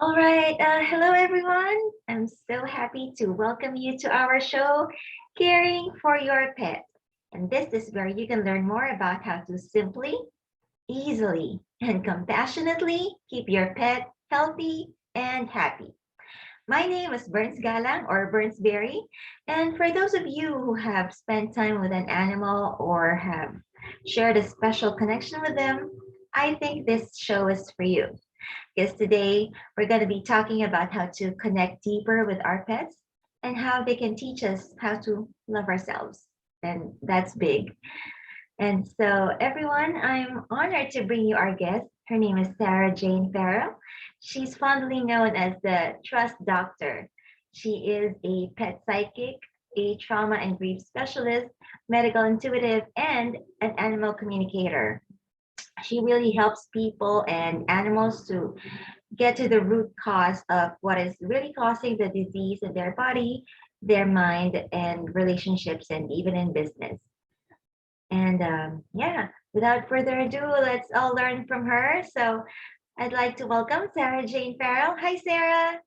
All right. Hello, everyone. I'm so happy to welcome you to our show, Caring for Your Pet. And this is where you can learn more about how to simply, easily, and compassionately keep your pet healthy and happy. My name is Berns Galang or Berns Berry. And for those of you who have spent time with an animal or have shared a special connection with them, I think this show is for you. Because today we're going to be talking about how to connect deeper with our pets and how they can teach us how to love ourselves. And that's big. And so, everyone, I'm honored to bring you our guest. Her name is Sarah Jane Farrell. She's fondly known as the Trust Doctor. She is a pet psychic, a trauma and grief specialist, medical intuitive, and an animal communicator. She really helps people and animals to get to the root cause of what is really causing the disease in their body, their mind, and relationships, and even in business. And yeah, without further ado, let's all learn from her. So I'd like to welcome Sarah Jane Farrell. Hi, Sarah.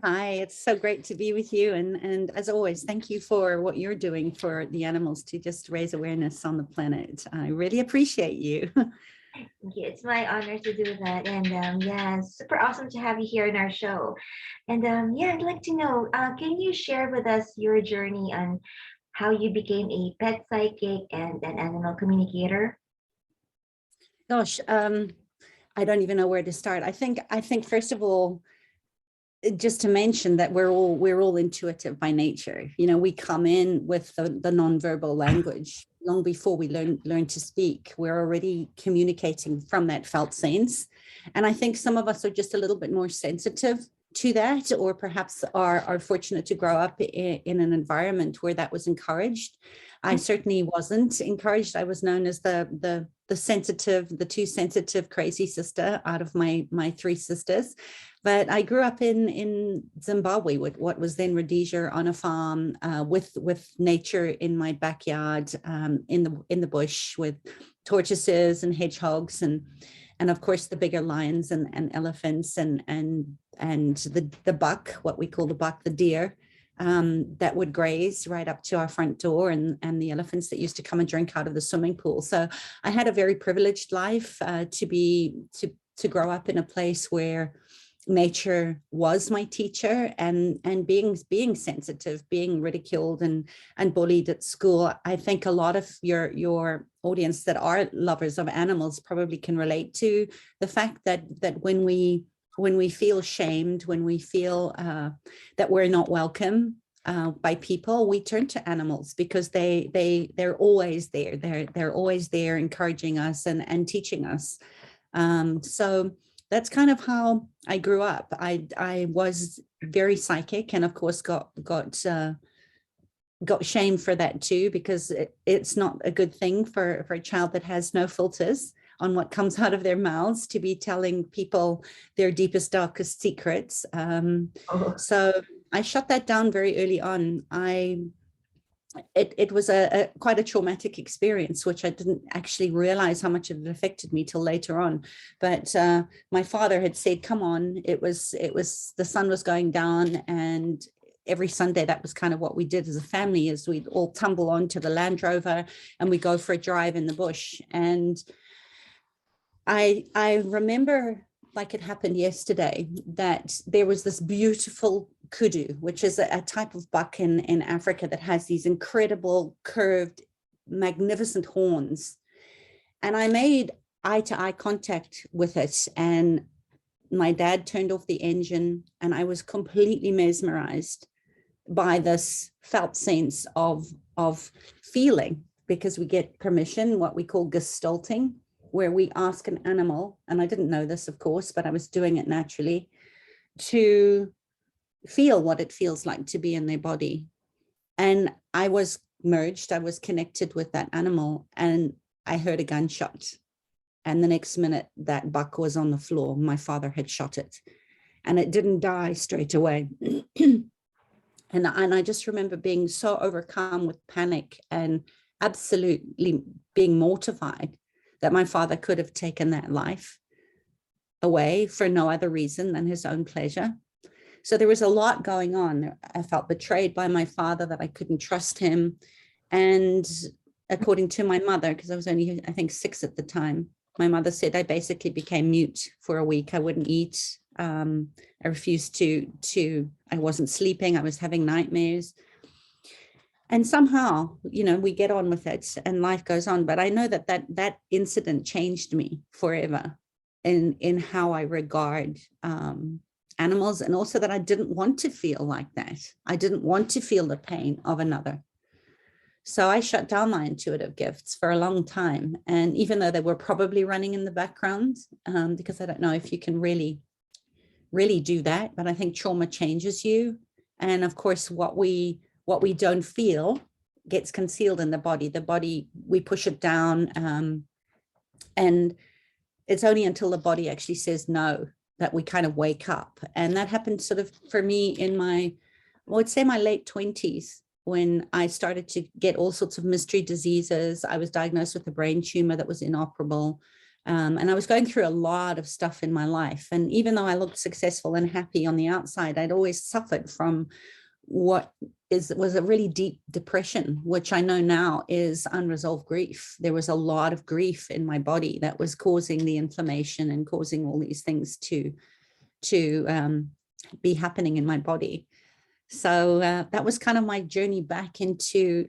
Hi, it's so great to be with you. And as always, thank you for what you're doing for the animals to just raise awareness on the planet. I really appreciate you. Thank you. It's my honor to do that. And yeah, super awesome to have you here in our show. And yeah, I'd like to know, can you share with us your journey on how you became a pet psychic and an animal communicator? Gosh, I don't even know where to start. I think first of all, just to mention that we're all intuitive by nature. We come in with the nonverbal language long before we learn to speak. We're already communicating from that felt sense, and I think some of us are just a little bit more sensitive to that, or perhaps are fortunate to grow up in an environment where that was encouraged. I certainly wasn't encouraged. I was known as the too sensitive crazy sister out of my three sisters. But I grew up in Zimbabwe with what was then Rhodesia, on a farm, with nature in my backyard, in the bush, with tortoises and hedgehogs, and of course the bigger lions and elephants, and the buck, what we call the buck, the deer, that would graze right up to our front door, and the elephants that used to come and drink out of the swimming pool. So I had a very privileged life, to grow up in a place where nature was my teacher, and being sensitive, being ridiculed and bullied at school. I think a lot of your audience that are lovers of animals probably can relate to the fact that when we feel shamed, when we feel that we're not welcome by people, we turn to animals, because they're always there. They're always there, encouraging us and teaching us. So that's kind of how I grew up. I was very psychic, and of course got shamed for that too, because it's not a good thing for a child that has no filters on what comes out of their mouths to be telling people their deepest, darkest secrets. Oh, So I shut that down very early on. It was a quite a traumatic experience, which I didn't actually realize how much it affected me till later on. But my father had said, "Come on!" It was the sun was going down, and every Sunday that was kind of what we did as a family: is we'd all tumble onto the Land Rover and we go for a drive in the bush. And I remember, like it happened yesterday, that there was this beautiful kudu, which is a type of buck in Africa that has these incredible curved, magnificent horns. And I made eye to eye contact with it, and my dad turned off the engine, and I was completely mesmerized by this felt sense of feeling, because we get permission, what we call gestalting, where we ask an animal, and I didn't know this, of course, but I was doing it naturally, to feel what it feels like to be in their body. And I was merged, I was connected with that animal, and I heard a gunshot. And the next minute, that buck was on the floor. My father had shot it, and it didn't die straight away. And I just remember being so overcome with panic and absolutely being mortified that my father could have taken that life. away for no other reason than his own pleasure. So there was a lot going on. I felt betrayed by my father, that I couldn't trust him. And according to my mother, because I was only, I think, 6 at the time, my mother said I basically became mute for a week. I wouldn't eat. I refused to, I wasn't sleeping. I was having nightmares. And somehow, we get on with it and life goes on. But I know that incident changed me forever in how I regard animals, and also that I didn't want to feel like that. I didn't want to feel the pain of another. So I shut down my intuitive gifts for a long time. And even though they were probably running in the background, because I don't know if you can really do that, but I think trauma changes you. And of course, what we don't feel gets concealed in the body. The body, we push it down. And it's only until the body actually says no that we kind of wake up. And that happened sort of for me in my, I would say my late 20s, when I started to get all sorts of mystery diseases. I was diagnosed with a brain tumor that was inoperable. And I was going through a lot of stuff in my life. And even though I looked successful and happy on the outside, I'd always suffered from what was a really deep depression, which I know now is unresolved grief. There was a lot of grief in my body that was causing the inflammation and causing all these things to be happening in my body. So that was kind of my journey back into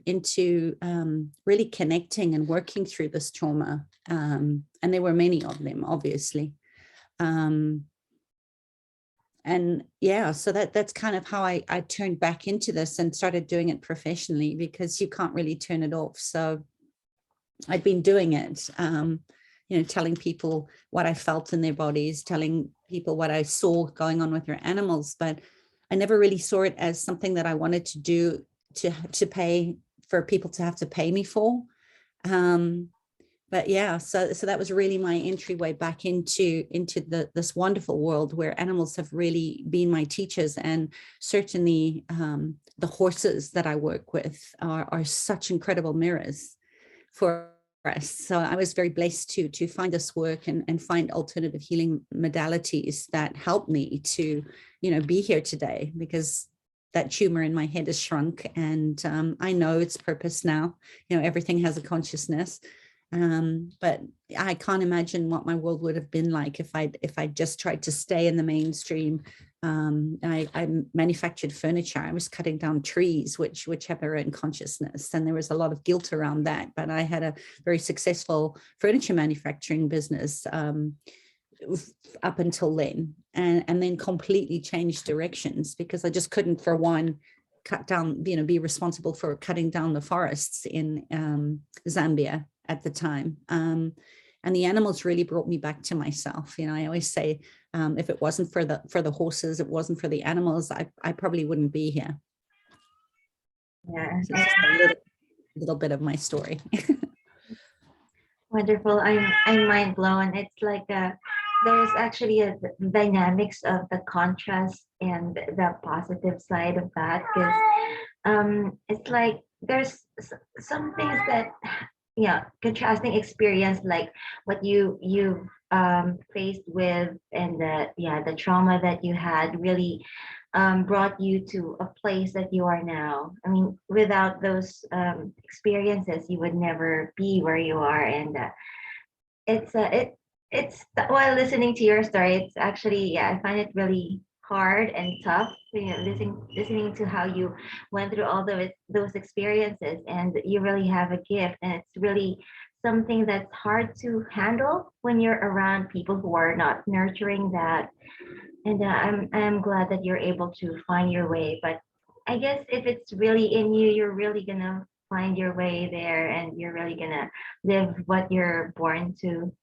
really connecting and working through this trauma. And there were many of them, obviously. And yeah, so that's kind of how I turned back into this and started doing it professionally, because you can't really turn it off. So I'd been doing it, telling people what I felt in their bodies, telling people what I saw going on with their animals, but I never really saw it as something that I wanted to do to pay for people to have to pay me for. But yeah, so that was really my entryway back into this wonderful world where animals have really been my teachers. And certainly the horses that I work with are such incredible mirrors for us. So I was very blessed to find this work and find alternative healing modalities that helped me to, be here today, because that tumor in my head has shrunk, and I know its purpose now. Everything has a consciousness. But I can't imagine what my world would have been like if I just tried to stay in the mainstream. I manufactured furniture. I was cutting down trees, which have their own consciousness, and there was a lot of guilt around that. But I had a very successful furniture manufacturing business up until then, and then completely changed directions, because I just couldn't, for one, cut down, be responsible for cutting down the forests in Zambia at the time. And the animals really brought me back to myself. I always say, if it wasn't for the horses, it wasn't for the animals, I probably wouldn't be here. Yeah. So it's just a little bit of my story. Wonderful. I'm mind blown. It's like there's actually a dynamics of the contrast and the positive side of that, because it's like there's some things that, yeah, contrasting experience, like what you faced with, and the trauma that you had really brought you to a place that you are now. I mean, without those experiences, you would never be where you are. And it's while listening to your story, it's actually, yeah, I find it really hard and tough, listening to how you went through all those experiences, and you really have a gift, and it's really something that's hard to handle when you're around people who are not nurturing that. And I'm glad that you're able to find your way. But I guess if it's really in you, you're really gonna find your way there, and you're really gonna live what you're born to.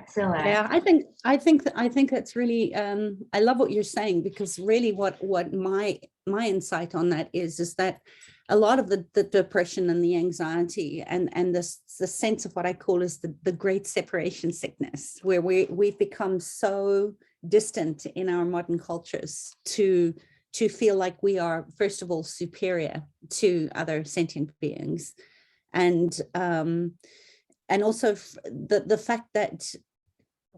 So Yeah, I think that's really I love what you're saying, because really what my insight on that is that a lot of the depression and the anxiety and the sense of what I call is the great separation sickness, where we've become so distant in our modern cultures to feel like we are, first of all, superior to other sentient beings, and also the fact that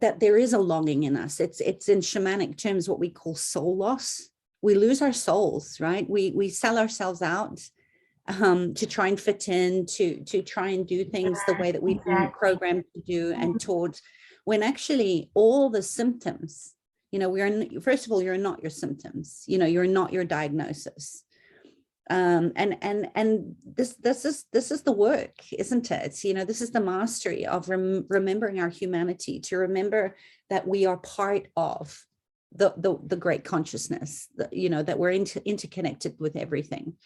that there is a longing in us. It's in shamanic terms what we call soul loss. We lose our souls, right? We sell ourselves out to try and fit in, to try and do things the way that we've been Exactly. programmed to do, and Mhm. towards, when actually all the symptoms, first of all, you're not your symptoms, you're not your diagnosis. And this is the work, isn't it? This is the mastery of remembering our humanity, to remember that we are part of the great consciousness, that we're interconnected with everything,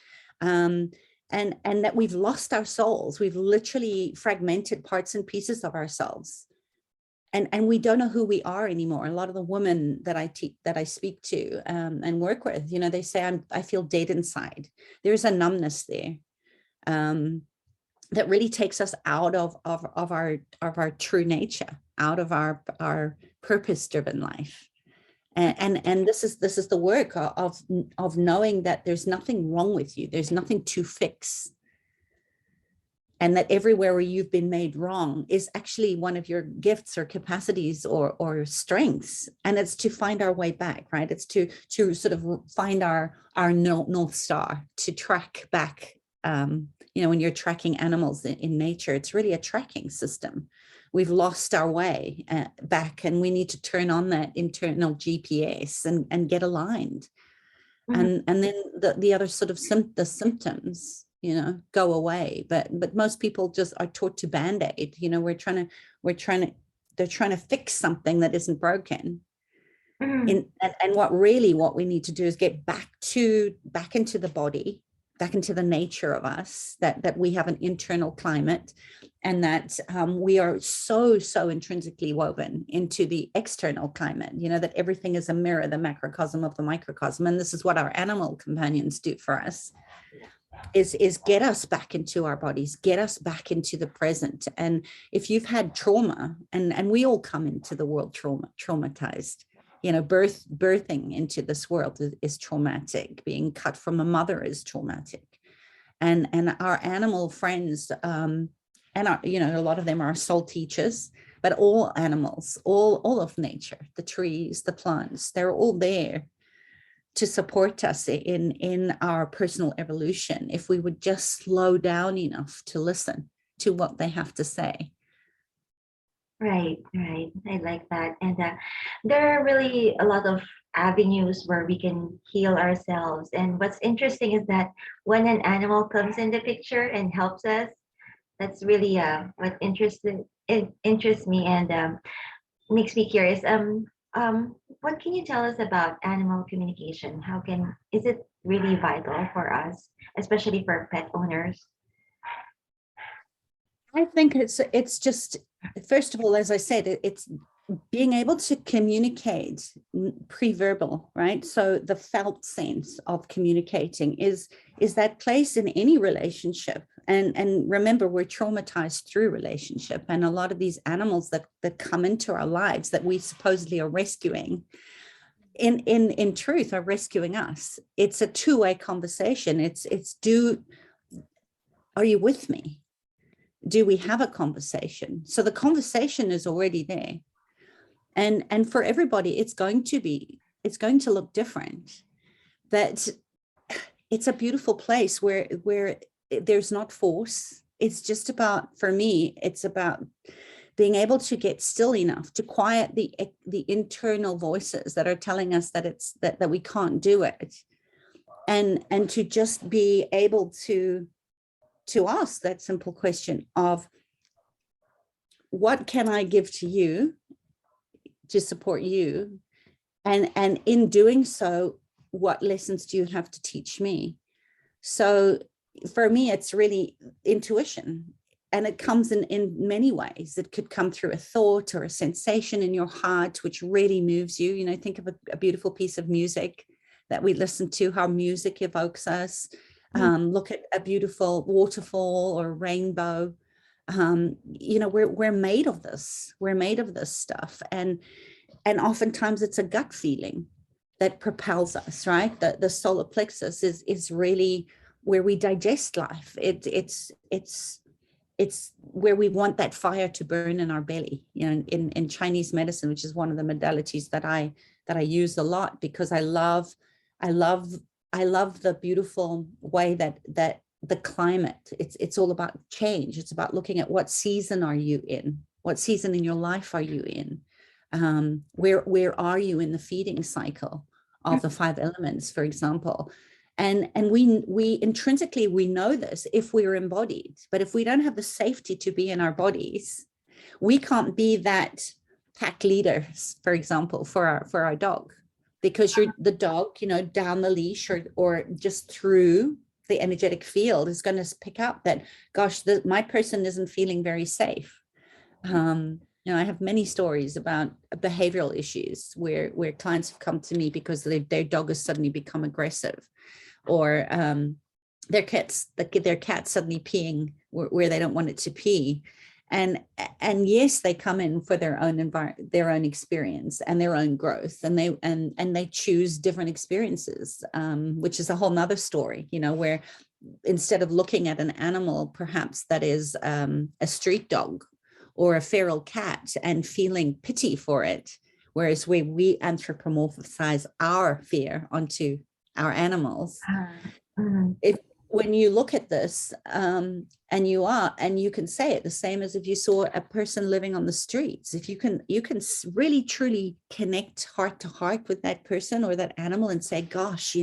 and that we've lost our souls. We've literally fragmented parts and pieces of ourselves, and we don't know who we are anymore. A lot of the women that I speak to and work with, they say, I feel dead inside. There's a numbness there that really takes us out of our true nature, out of our purpose-driven life. And this is the work of knowing that there's nothing wrong with you. There's nothing to fix. And that everywhere where you've been made wrong is actually one of your gifts or capacities or strengths. And it's to find our way back, right? It's to sort of find our North Star, to track back. When you're tracking animals in nature, it's really a tracking system. We've lost our way back, and we need to turn on that internal GPS and get aligned. Mhm. And then the other sort of the symptoms, go away. But most people just are taught to band-aid. They're trying to fix something that isn't broken. Mhm. And what we need to do is get back into the body, back into the nature of us, that we have an internal climate, and that we are so intrinsically woven into the external climate, that everything is a mirror, the macrocosm of the microcosm. And this is what our animal companions do for us, is get us back into our bodies, get us back into the present. And if you've had trauma, and we all come into the world traumatized, birthing into this world is traumatic. Being cut from a mother is traumatic. And our animal friends, and a lot of them are soul teachers, but all animals, all of nature, the trees, the plants, they're all there to support us in our personal evolution, if we would just slow down enough to listen to what they have to say. Right, right. I like that. And there are really a lot of avenues where we can heal ourselves. And what's interesting is that when an animal comes in the picture and helps us, that's really what interests me and makes me curious. What can you tell us about animal communication? Is it really vital for us, especially for pet owners? I think it's just, first of all, as I said, it's being able to communicate pre-verbal, right? So the felt sense of communicating is that place in any relationship. And remember, we're traumatized through relationship. And a lot of these animals that come into our lives that we supposedly are rescuing, in truth, are rescuing us. It's a two-way conversation. Are you with me? Do we have a conversation? So the conversation is already there. And for everybody, it's going to look different. That it's a beautiful place where there's not force. It's just about, for me, it's about being able to get still enough to quiet the internal voices that are telling us that we can't do it, and to just be able to ask that simple question of, what can I give to you to support you? And in doing so, what lessons do you have to teach me? So for me, it's really intuition. And it comes in many ways. It could come through a thought or a sensation in your heart, which really moves you. Think of a beautiful piece of music that we listen to, how music evokes us. Look at a beautiful waterfall or rainbow. We're made of this. We're made of this stuff. And oftentimes it's a gut feeling that propels us, right? The solar plexus is really where we digest life. It's it's where we want that fire to burn in our belly. In Chinese medicine, which is one of the modalities that I use a lot, because I love the beautiful way that the climate, it's all about change. It's about looking at what season are you in, what season in your life are you in, where are you in the feeding cycle of the 5 elements, for example. And we intrinsically, we know this if we're embodied, but if we don't have the safety to be in our bodies, we can't be that pack leader, for example, for our dog, because the dog, down the leash or just through the energetic field is going to pick up that, gosh, my person isn't feeling very safe. I have many stories about behavioral issues where clients have come to me because their dog has suddenly become aggressive, or their cat suddenly peeing where they don't want it to pee. And yes, they come in for their own experience and their own growth, and they choose different experiences, which is a whole nother story, where instead of looking at an animal perhaps that is a street dog or a feral cat and feeling pity for it, whereas we anthropomorphize our fear onto our animals. When you look at this, and you can say it the same as if you saw a person living on the streets. If you can really truly connect heart to heart with that person or that animal and say, gosh,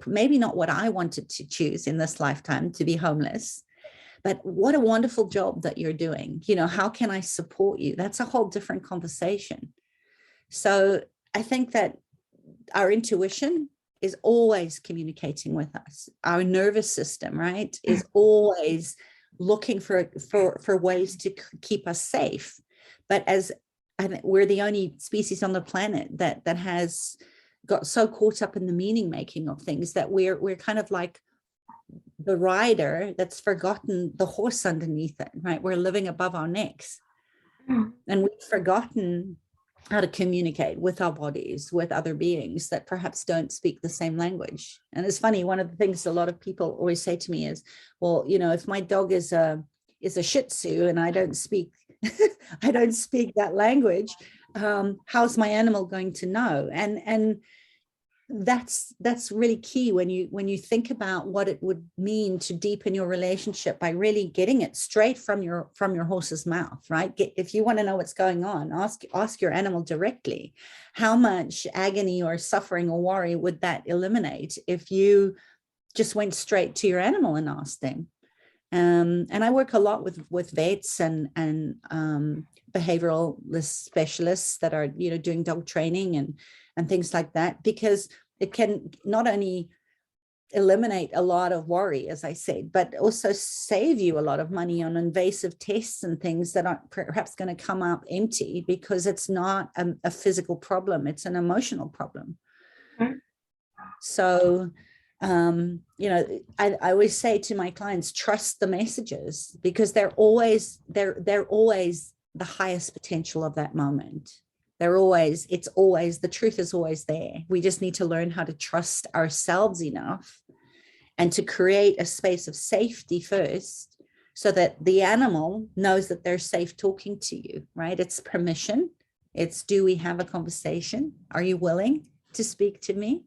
maybe not what I wanted to choose in this lifetime, to be homeless, but what a wonderful job that you're doing. How can I support you? That's a whole different conversation. So I think that our intuition is always communicating with us. Our nervous system, right, is always looking for ways to keep us safe. But I think we're the only species on the planet that has got so caught up in the meaning making of things that we're kind of like the rider that's forgotten the horse underneath it, right? We're living above our necks, and we've forgotten how to communicate with our bodies, with other beings that perhaps don't speak the same language. And it's funny, one of the things a lot of people always say to me is, well, if my dog is a Shih Tzu and I don't speak that language, how's my animal going to know? And that's really key when you think about what it would mean to deepen your relationship by really getting it straight from your horse's mouth, right? If you want to know what's going on, ask your animal directly. How much agony or suffering or worry would that eliminate if you just went straight to your animal and asked them? And I work a lot with vets and behavioral specialists that are doing dog training and things like that, because it can not only eliminate a lot of worry, as I said, but also save you a lot of money on invasive tests and things that are perhaps going to come out empty, because it's not a physical problem, it's an emotional problem. So I always say to my clients, trust the messages, because they're always the highest potential of that moment. The truth is always there. We just need to learn how to trust ourselves enough and to create a space of safety first, so that the animal knows that they're safe talking to you, right? It's permission. It's, do we have a conversation? Are you willing to speak to me?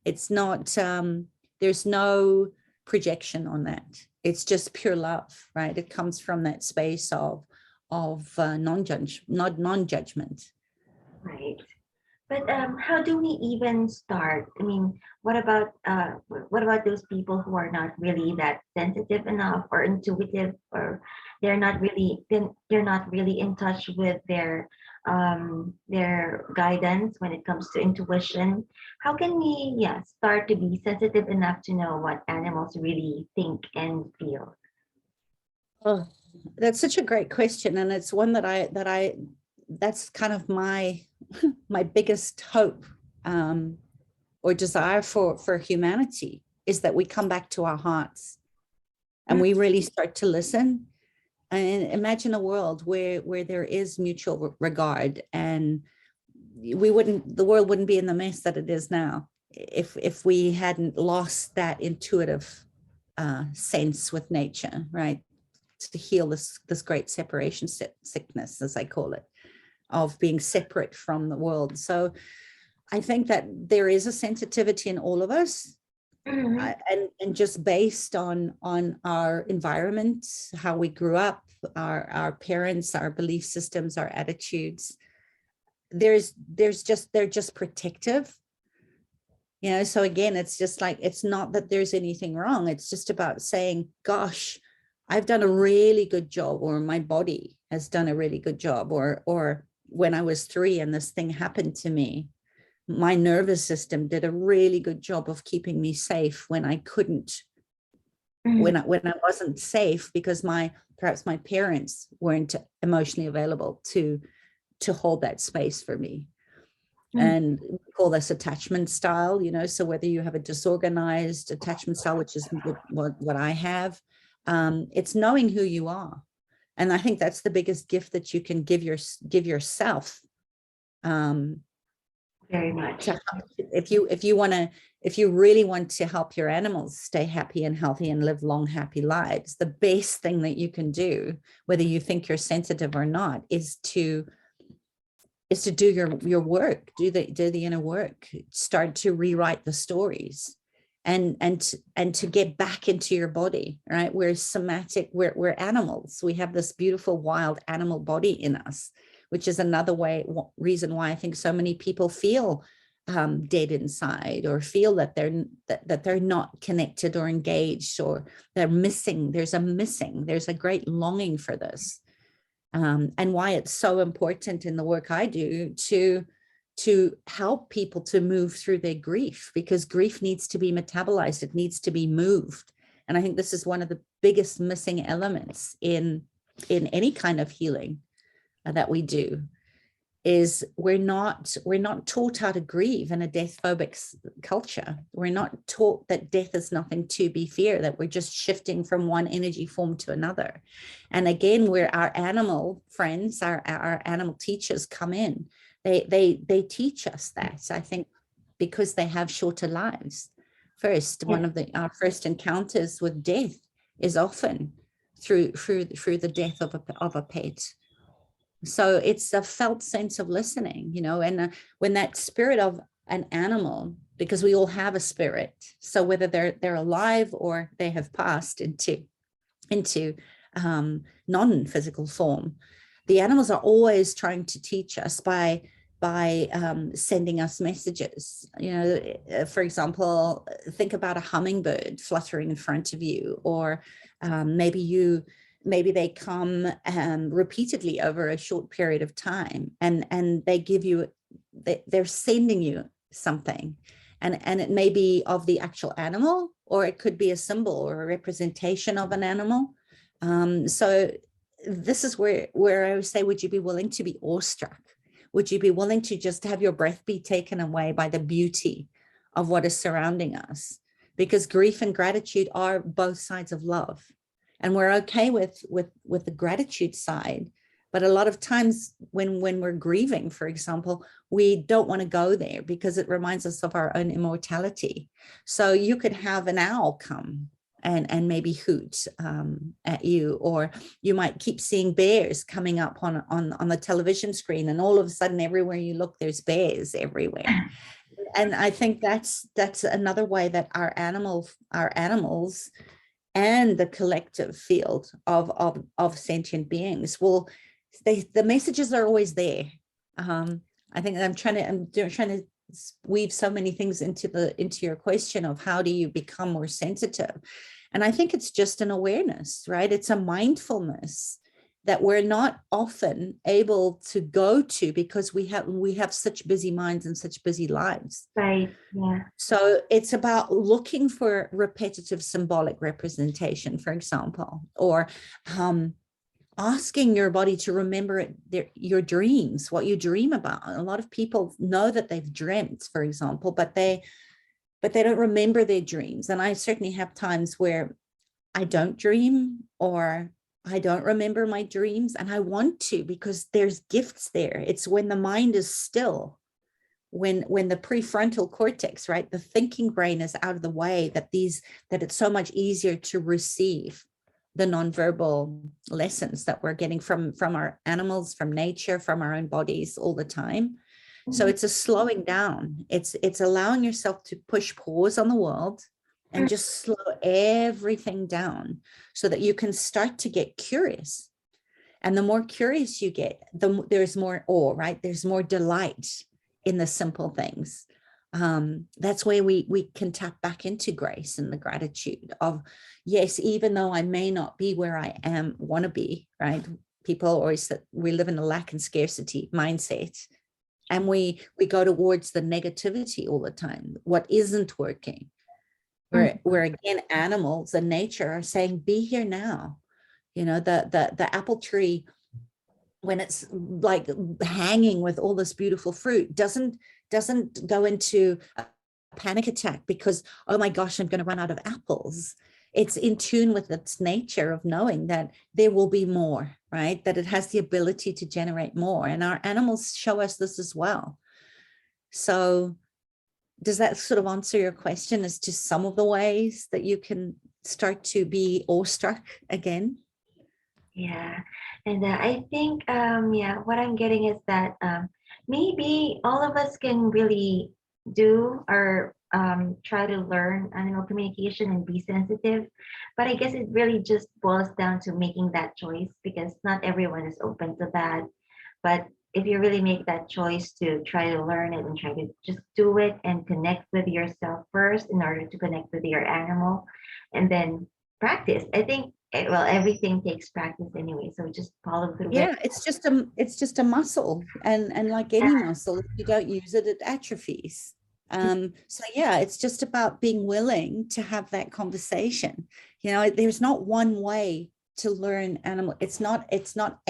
It's not, there's no projection on that. It's just pure love, right? It comes from that space of non-judgment. Right. But how do we even start? I mean, what about those people who are not really that sensitive enough or intuitive, or they're not really in touch with their guidance when it comes to intuition? How can we start to be sensitive enough to know what animals really think and feel? Oh, that's such a great question, and it's one that's kind of my biggest hope, or desire for humanity, is that we come back to our hearts and we really start to listen, and imagine a world where there is mutual regard, and the world wouldn't be in the mess that it is now if we hadn't lost that intuitive sense with nature, right? to heal this great separation sickness, as I call it, of being separate from the world. So I think that there is a sensitivity in all of us. Mhm. And just based on our environment, how we grew up, our parents, our belief systems, our attitudes, they're just protective. So again, it's just like, it's not that there's anything wrong. It's just about saying, gosh, I've done a really good job, or my body has done a really good job, or when I was 3 and this thing happened to me, my nervous system did a really good job of keeping me safe when I couldn't, when I wasn't safe, because perhaps my parents weren't emotionally available to hold that space for me. And we call this attachment style, so whether you have a disorganized attachment style, which is what I have, it's knowing who you are. And I think that's the biggest gift that you can give yourself. Very much. If you really want to help your animals stay happy and healthy and live long, happy lives, the best thing that you can do, whether you think you're sensitive or not, is to do your work, do the inner work, start to rewrite the stories, and to get back into your body, right? We're somatic, we're animals. We have this beautiful wild animal body in us, which is another reason why I think so many people feel dead inside, or feel that they're not connected or engaged, or they're missing. There's a great longing for this. And why it's so important in the work I do to help people to move through their grief, because grief needs to be metabolized. It needs to be moved. And I think this is one of the biggest missing elements in any kind of healing that we do, is we're not taught how to grieve in a death phobic culture. We're not taught that death is nothing to be feared, that we're just shifting from one energy form to another. And again, where our animal friends, our animal teachers come in, they teach us that, I think, because they have shorter lives. First, one of our first encounters with death is often through the death of a pet. So it's a felt sense of listening, and when that spirit of an animal, because we all have a spirit, so whether they're alive or they have passed into non-physical form, the animals are always trying to teach us by sending us messages. For example, think about a hummingbird fluttering in front of you, or maybe they come repeatedly over a short period of time, and they're sending you something, and it may be of the actual animal, or it could be a symbol or a representation of an animal. So this is where I would say, would you be willing to be awestruck? Would you be willing to just have your breath be taken away by the beauty of what is surrounding us? Because grief and gratitude are both sides of love. And we're okay with the gratitude side. But a lot of times when we're grieving, for example, we don't want to go there because it reminds us of our own immortality. So you could have an owl come and maybe hoot at you, or you might keep seeing bears coming up on the television screen, and all of a sudden everywhere you look, there's bears everywhere. And I think that's another way that our animals and the collective field of sentient beings the messages are always there. I think I'm trying to weave so many things into your question of how do you become more sensitive. And I think it's just an awareness, right? It's a mindfulness that we're not often able to go to because we have such busy minds and such busy lives. Right. Yeah. So it's about looking for repetitive symbolic representation, for example, or asking your body to remember your dreams, what you dream about. A lot of people know that they've dreamt, for example, but they don't remember their dreams. And I certainly have times where I don't dream, or I don't remember my dreams, and I want to, because there's gifts there. It's when the mind is still, when the prefrontal cortex, right, the thinking brain is out of the way, that it's so much easier to receive the nonverbal lessons that we're getting from our animals, from nature, from our own bodies all the time. So it's a slowing down. It's allowing yourself to push pause on the world and just slow everything down so that you can start to get curious. And the more curious you get, there's more awe, right? There's more delight in the simple things. That's where we can tap back into grace and the gratitude of, yes, even though I may not be where I want to be, right? People always say we live in a lack and scarcity mindset, and we go towards the negativity all the time, what isn't working. Where again, animals and nature are saying, be here now. You know, the apple tree, when it's like hanging with all this beautiful fruit, doesn't go into a panic attack because, oh my gosh, I'm going to run out of apples. It's in tune with its nature of knowing that there will be more, right? That it has the ability to generate more. And our animals show us this as well. So does that sort of answer your question as to some of the ways that you can start to be awestruck again? Yeah, and I think yeah, what I'm getting is that maybe all of us can really do or try to learn animal communication and be sensitive, but I guess it really just boils down to making that choice because not everyone is open to that. But if you really make that choice to try to learn it and try to just do it and connect with yourself first in order to connect with your animal, and then practice. I think well, everything takes practice anyway, so just follow through with. Yeah, it's just a muscle, and like any muscle, if you don't use it, it atrophies. So yeah, it's just about being willing to have that conversation. You know, there's not one way to learn animal. It's not it's not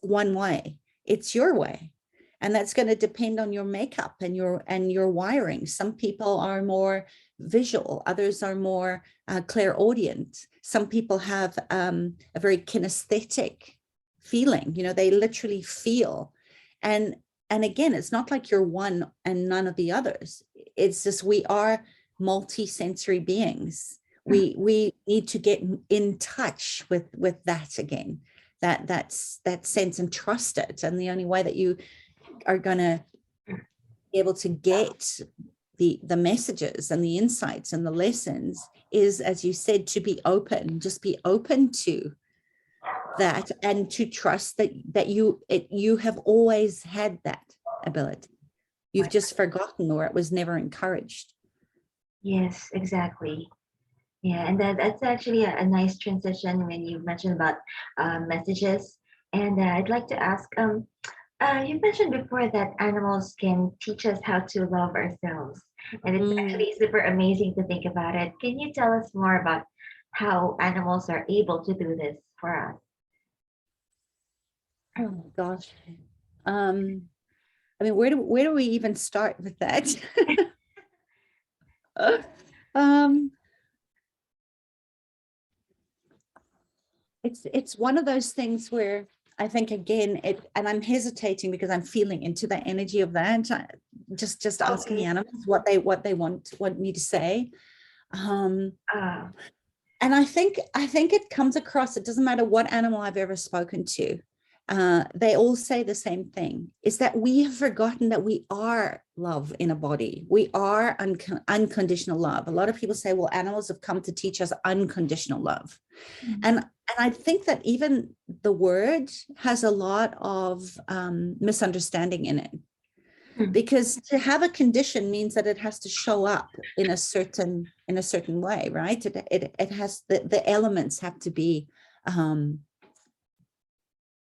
one way. It's your way. And that's going to depend on your makeup and your wiring. Some people are more visual, others are more clairaudient. Some people have a very kinesthetic feeling. You know, they literally feel. And again, it's not like you're one and none of the others. It's just we are multi-sensory beings. We need to get in touch with that again. That sense, and trust it. And the only way that you are going to be able to get the messages and the insights and the lessons is, as you said, to be open. Just be open to that and to trust that you have always had that ability. You've just forgotten, or it was never encouraged. Yes, exactly. Yeah, and that's actually a nice transition when you mentioned about messages. And I'd like to ask, you mentioned before that animals can teach us how to love ourselves, and it's actually super amazing to think about it. Can you tell us more about how animals are able to do this for us? Oh my gosh. I mean, where do we even start with that? It's one of those things where I think again and I'm hesitating because I'm feeling into the energy of that. Just asking the animals what they want me to say. And I think it comes across, it doesn't matter what animal I've ever spoken to. They all say the same thing, is that we have forgotten that we are love in a body. We are unconditional love. A lot of people say, well, animals have come to teach us unconditional love. And I think that even the word has a lot of misunderstanding in it. Because to have a condition means that it has to show up in a certain way, right? It has the elements have to be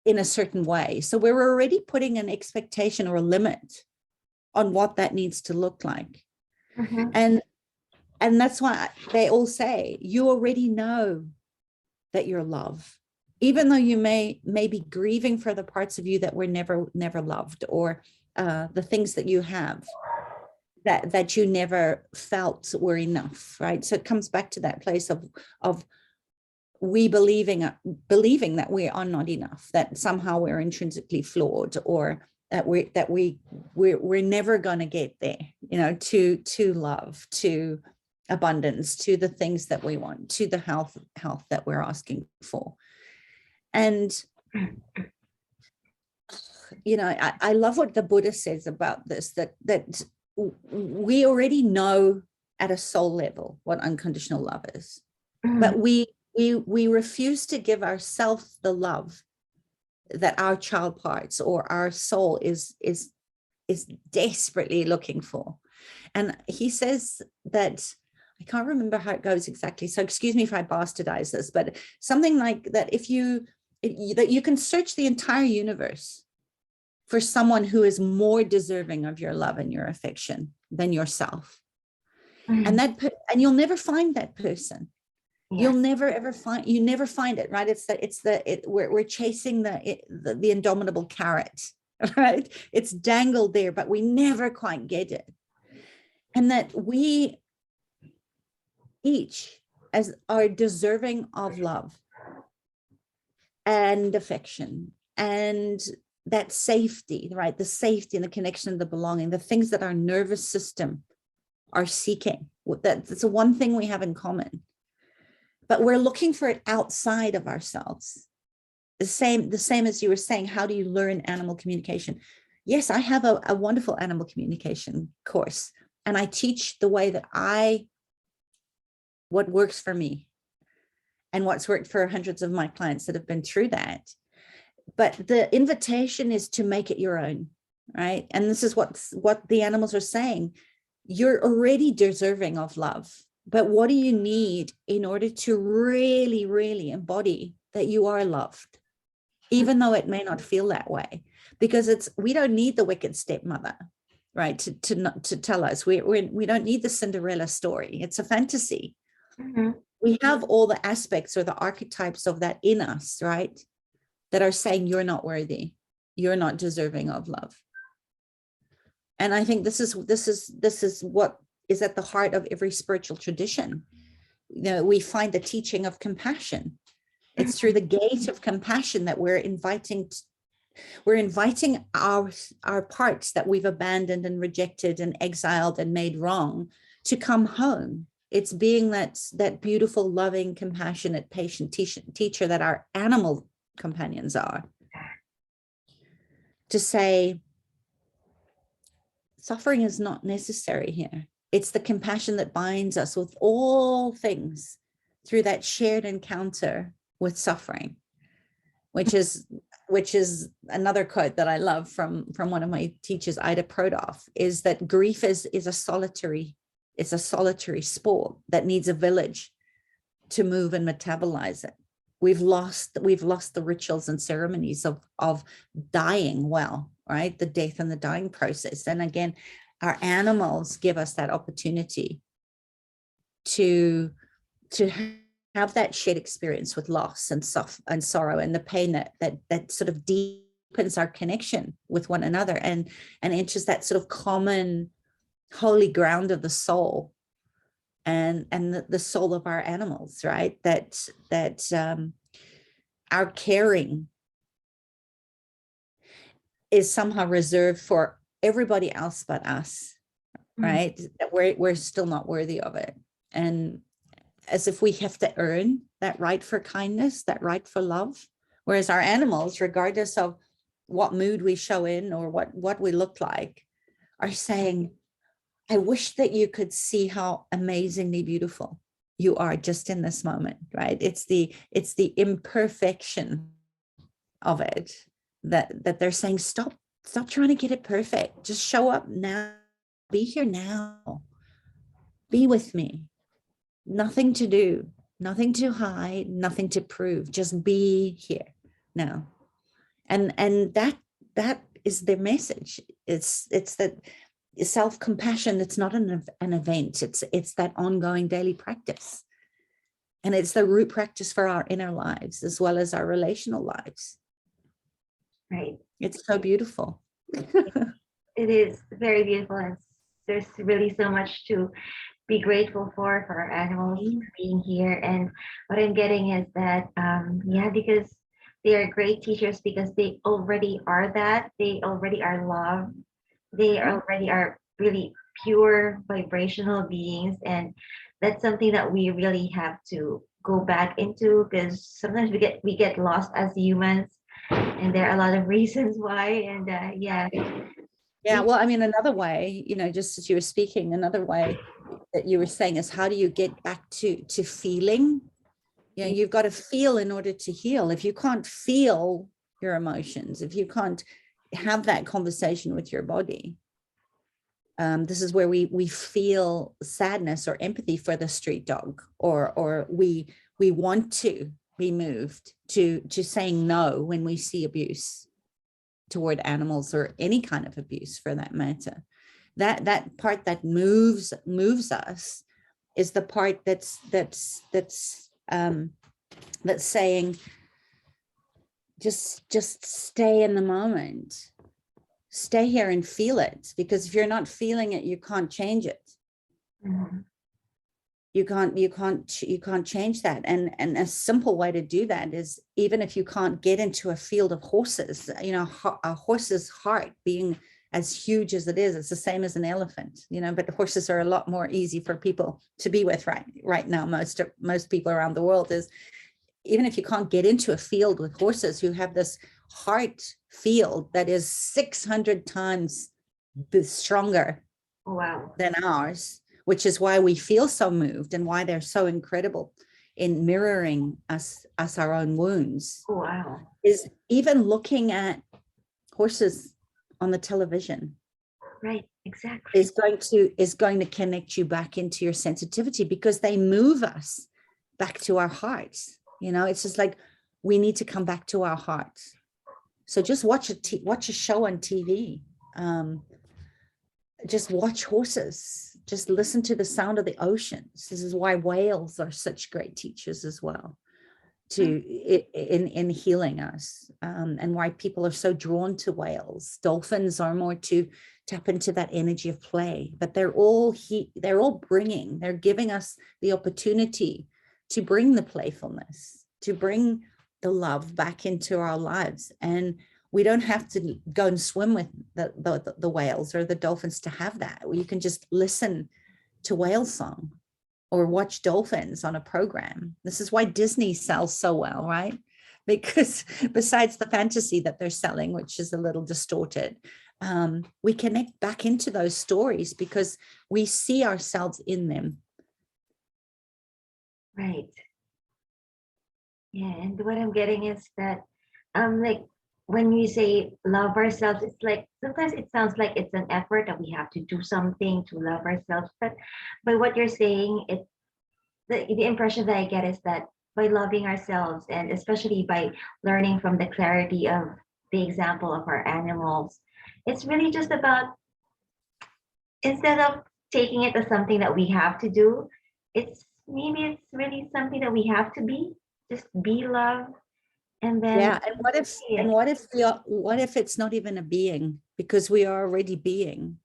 in a certain way. So we're already putting an expectation or a limit on what that needs to look like. And that's why they all say, you already know that you're love, even though you may be grieving for the parts of you that were never loved, or the things that you have that you never felt were enough, right? So it comes back to that place of we believing that we are not enough, that somehow we're intrinsically flawed, or that we're never going to get there, you know, to love, to abundance, to the things that we want, to the health that we're asking for. And I love what the Buddha says about this, that we already know at a soul level what unconditional love is, but we refuse to give ourselves the love that our child parts or our soul is desperately looking for. And he says that, I can't remember how it goes exactly, so excuse me if I bastardize this, but something like that, that you can search the entire universe for someone who is more deserving of your love and your affection than yourself. And you'll never find that person. You'll never ever find, you never find it, right? We're chasing the indomitable carrot, right? It's dangled there, but we never quite get it. And that we each are deserving of love and affection and that safety, right? The safety and the connection, the belonging, the things that our nervous system are seeking. That's the one thing we have in common. But we're looking for it outside of ourselves. The same as you were saying, how do you learn animal communication? Yes, I have a wonderful animal communication course, and I teach the way that what works for me and what's worked for hundreds of my clients that have been through that. But the invitation is to make it your own, right? And this is what the animals are saying. You're already deserving of love, but what do you need in order to really, really embody that you are loved, even though it may not feel that way? Because we don't need the wicked stepmother, right? To tell us we don't need the Cinderella story. It's a fantasy. We have all the aspects or the archetypes of that in us, right? That are saying you're not worthy, you're not deserving of love. And I think this is what is at the heart of every spiritual tradition. We find the teaching of compassion. It's through the gate of compassion that we're inviting our parts that we've abandoned and rejected and exiled and made wrong to come home. It's being that beautiful, loving, compassionate, patient teacher that our animal companions are, to say suffering is not necessary here. It's the compassion that binds us with all things through that shared encounter with suffering, which is another quote that I love from one of my teachers, Ida Prodoff, is that grief is a solitary sport that needs a village to move and metabolize it. We've lost the rituals and ceremonies of dying well, right? The death and the dying process. And again, our animals give us that opportunity to have that shared experience with loss and sorrow and the pain that sort of deepens our connection with one another and enters that sort of common holy ground of the soul and the soul of our animals, right? That our caring is somehow reserved for everybody else but us, right? That we're still not worthy of it. And as if we have to earn that right for kindness, that right for love. Whereas our animals, regardless of what mood we show in or what we look like, are saying, I wish that you could see how amazingly beautiful you are just in this moment, right? It's the imperfection of it that they're saying, stop trying to get it perfect. Just show up now, be here now, be with me. Nothing to do, nothing to hide, nothing to prove, just be here now. And that is their message. It's that self-compassion. It's not an event. It's that ongoing daily practice. And it's the root practice for our inner lives as well as our relational lives. Right. It's so beautiful. It is very beautiful. And there's really so much to be grateful for our animals for being here. And what I'm getting is that, because they are great teachers, because they already are that. They already are love. They already are really pure vibrational beings. And that's something that we really have to go back into, because sometimes we get lost as humans, and there are a lot of reasons why. And yeah, Yeah, well, I mean, another way, just as you were speaking, another way that you were saying is, how do you get back to feeling? You've got to feel in order to heal. If you can't feel your emotions, if you can't have that conversation with your body, this is where we feel sadness or empathy for the street dog, or we want to be moved to saying no when we see abuse toward animals, or any kind of abuse for that matter. That part that moves us is the part that's saying, just stay in the moment, stay here and feel it, because if you're not feeling it, you can't change it. Mhm. You can't change that. And a simple way to do that is, even if you can't get into a field of horses, a horse's heart being as huge as it is, it's the same as an elephant, but horses are a lot more easy for people to be with right now. Most people around the world is, even if you can't get into a field with horses who have this heart field that is 600 times stronger Wow. than ours, which is why we feel so moved and why they're so incredible in mirroring us our own wounds, Wow. is even looking at horses on the television Right. Exactly. is going to connect you back into your sensitivity, because they move us back to our hearts. It's just like, we need to come back to our hearts. So just watch a show on TV. Just watch horses, just listen to the sound of the oceans. This is why whales are such great teachers as well, in healing us, and why people are so drawn to whales. Dolphins are more to tap into that energy of play, but they're all they're giving us the opportunity to bring the playfulness, to bring the love back into our lives. And we don't have to go and swim with the whales or the dolphins to have that. You can just listen to whale song or watch dolphins on a program. This is why Disney sells so well, right? Because besides the fantasy that they're selling, which is a little distorted, we connect back into those stories because we see ourselves in them. Right. Yeah, and what I'm getting is that, like, when we say love ourselves, it's like sometimes it sounds like it's an effort that we have to do something to love ourselves. But by what you're saying, the impression that I get is that by loving ourselves, and especially by learning from the clarity of the example of our animals, it's really just about, instead of taking it as something that we have to do, it's really something that we have to be. Just be love, and then Yeah, and what if see it. what if it's not even a being, because we are already being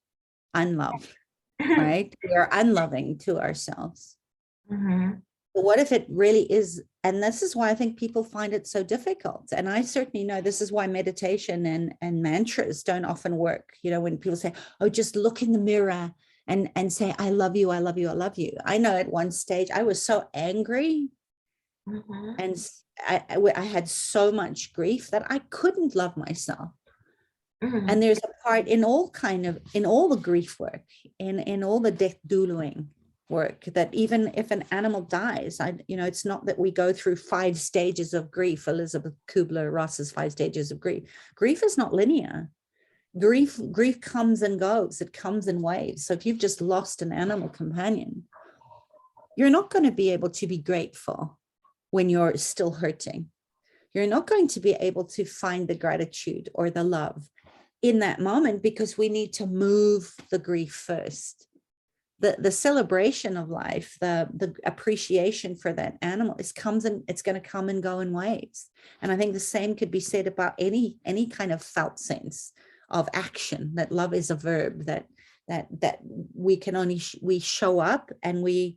unloved, right? We are unloving to ourselves. Mhm. But what if it really is? And this is why I think people find it so difficult. And I certainly know this is why meditation and mantras don't often work. When people say, oh, just look in the mirror and say, I love you, I love you, I love you. I know at one stage I was so angry, Mhm. and I had so much grief that I couldn't love myself. Mhm. And there's a part in all the grief work, in all the death doulaing work, that even if an animal dies, it's not that we go through 5 stages of grief. Elizabeth Kubler-Ross's 5 stages of grief. Grief is not linear. Grief comes and goes. It comes in waves. So if you've just lost an animal companion, you're not going to be able to be grateful when you're still hurting. You're not going to be able to find the gratitude or the love in that moment, because we need to move the grief first. The celebration of life, the appreciation for that animal it's going to come and go in waves. And I think the same could be said about any kind of felt sense of action, that love is a verb, that we can only we show up, and we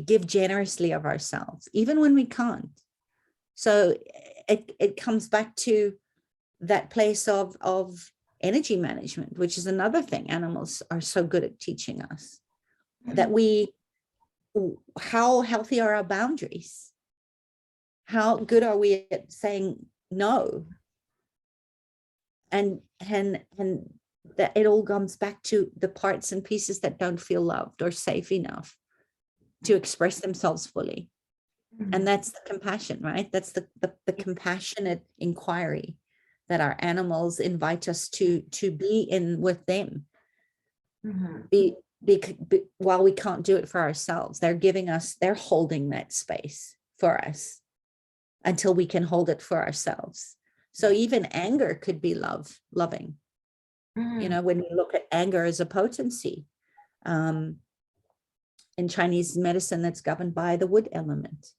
give generously of ourselves even when we can't. So it comes back to that place of energy management, which is another thing animals are so good at teaching us, that we how healthy are our boundaries? How good are we at saying no? And that it all comes back to the parts and pieces that don't feel loved or safe enough to express themselves fully. And that's the compassion, right? That's the compassionate inquiry that our animals invite us to be in with them. While we can't do it for ourselves, they're holding that space for us until we can hold it for ourselves. So even anger could be loving. You know, when we look at anger as a potency, in Chinese medicine, that's governed by the wood element.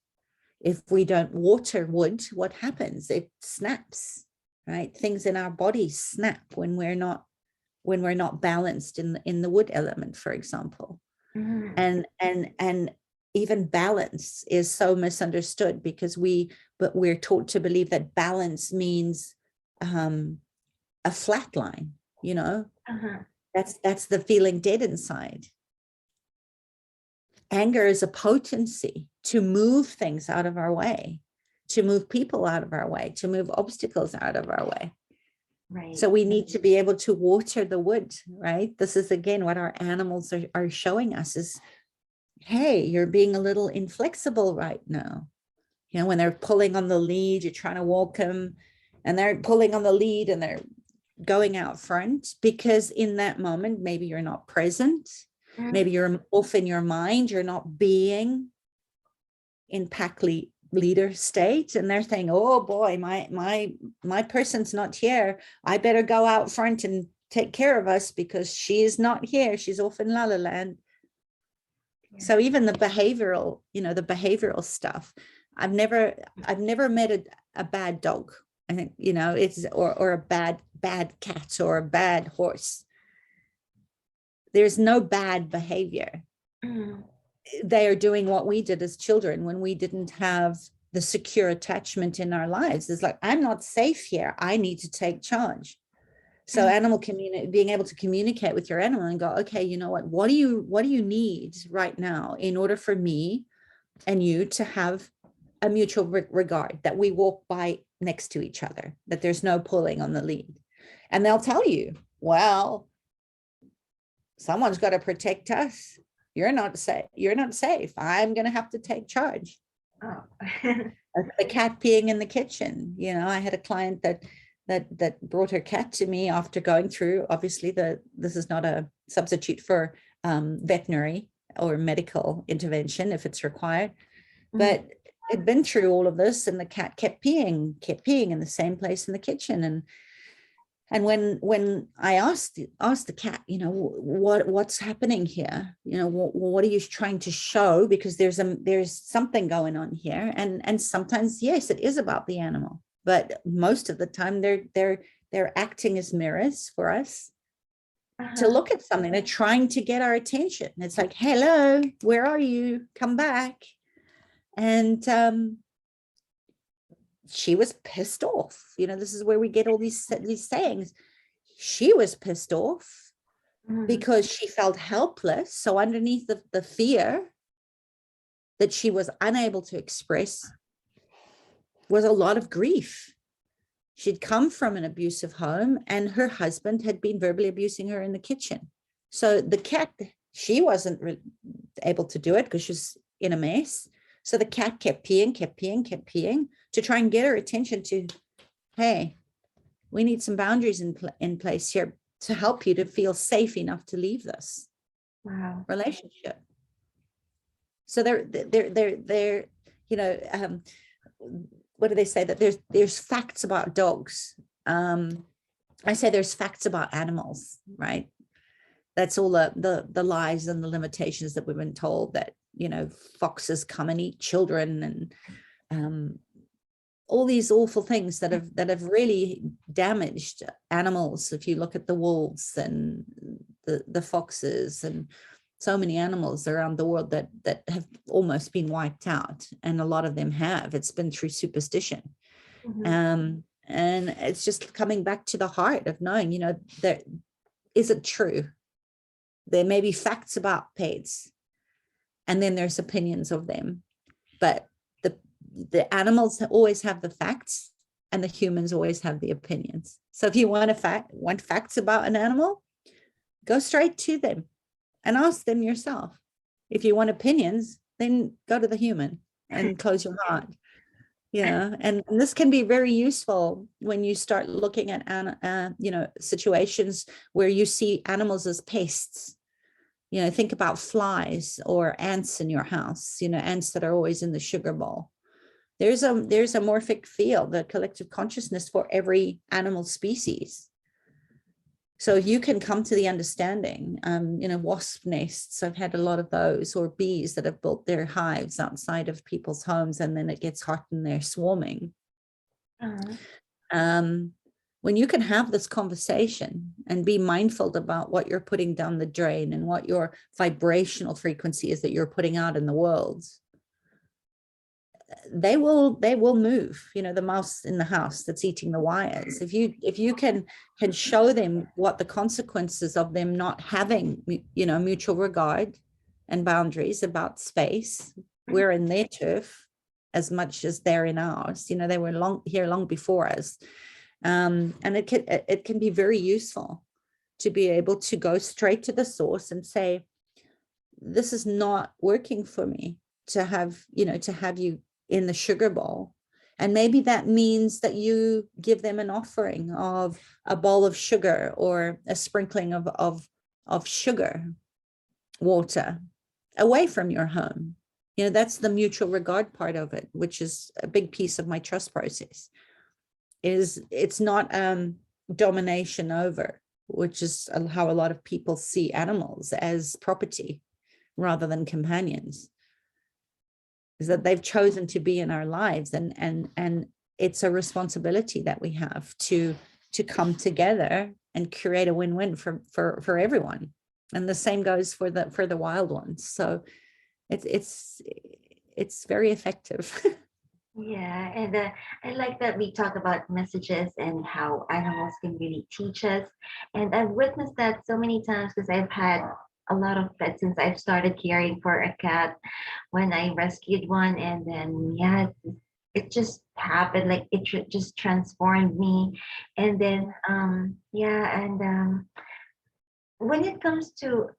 If we don't water wood, what happens? It snaps, right? Things in our bodies snap when we're not balanced in the wood element, for example. And even balance is so misunderstood because we're taught to believe that balance means a flat line, you know. That's the feeling dead inside. Anger is a potency to move things out of our way, to move people out of our way, to move obstacles out of our way. Right. So we need to be able to water the wood, right? This is again what our animals are showing us is, hey, you're being a little inflexible right now. You know, when they're pulling on the lead, you're trying to walk them and they're pulling on the lead and they're going out front because in that moment, maybe you're not present. Maybe you're off in your mind, you're not being in pack leader state, and they're saying, oh boy, my person's not here. I better go out front and take care of us because she is not here. She's off in La La Land. Yeah. So even the behavioral stuff, I've never met a bad dog. I think, you know, it's or a bad cat or a bad horse. There's no bad behavior. They are doing what we did as children when we didn't have the secure attachment in our lives. It's like, I'm not safe here. I need to take charge. So being able to communicate with your animal and go, okay, you know what do you need right now in order for me and you to have a mutual regard, that we walk by next to each other, that there's no pulling on the lead. And they'll tell you, well, someone's got to protect us. You're not safe. I'm going to have to take charge. Oh. The cat peeing in the kitchen. You know, I had a client that brought her cat to me after going through, obviously this is not a substitute for veterinary or medical intervention if it's required, but it'd been through all of this and the cat kept peeing in the same place in the kitchen. And when I asked the cat, you know, what's happening here? You know, what are you trying to show? Because there's something going on here. And sometimes, yes, it is about the animal, but most of the time they're acting as mirrors for us to look at something. They're trying to get our attention. It's like, hello, where are you? Come back. And she was pissed off. You know, this is where we get all these sayings. She was pissed off because she felt helpless. So underneath the fear that she was unable to express was a lot of grief. She'd come from an abusive home and her husband had been verbally abusing her in the kitchen. So the cat, she wasn't able to do it because she was in a mess. So the cat kept peeing to try and get her attention to, hey, we need some boundaries in place here to help you to feel safe enough to leave this relationship. So they're you know, what do they say? That there's facts about dogs. I say there's facts about animals, right? That's all the lies and the limitations that we've been told, that, you know, foxes come and eat children and all these awful things that have really damaged animals. If you look at the wolves and the foxes and so many animals around the world that have almost been wiped out, and a lot of them have. It's been through superstition. And it's just coming back to the heart of knowing, you know, that is it true? There may be facts about pets, and then there's opinions of them. But the animals always have the facts, and the humans always have the opinions. So if you want facts about an animal, go straight to them and ask them yourself. If you want opinions, then go to the human and close your heart. Yeah, and this can be very useful when you start looking at situations where you see animals as pests. Think about flies or ants in your house. Ants that are always in the sugar bowl. There's a morphic field, the collective consciousness for every animal species. So you can come to the understanding, wasp nests, I've had a lot of those, or bees that have built their hives outside of people's homes, and then it gets hot and they're swarming. When you can have this conversation and be mindful about what you're putting down the drain and what your vibrational frequency is that you're putting out in the world, they will move. The mouse in the house that's eating the wires, if you can show them what the consequences of them not having mutual regard and boundaries about space. We're in their turf as much as they're in ours. They were here long before us, and it can be very useful to be able to go straight to the source and say, this is not working for me to have you in the sugar bowl. And maybe that means that you give them an offering of a bowl of sugar or a sprinkling of sugar water away from your home. That's the mutual regard part of it, which is a big piece of my trust process. It's not domination over, which is how a lot of people see animals, as property rather than companions. Is that they've chosen to be in our lives, and it's a responsibility that we have to come together and create a win-win for everyone. And the same goes for the wild ones. So it's very effective. Yeah, and I like that we talk about messages and how animals can really teach us. And I've witnessed that so many times because I've had a lot of pets since I've started caring for a cat when I rescued one. And then, yeah, it just happened. Like it just transformed me. And then, when it comes to,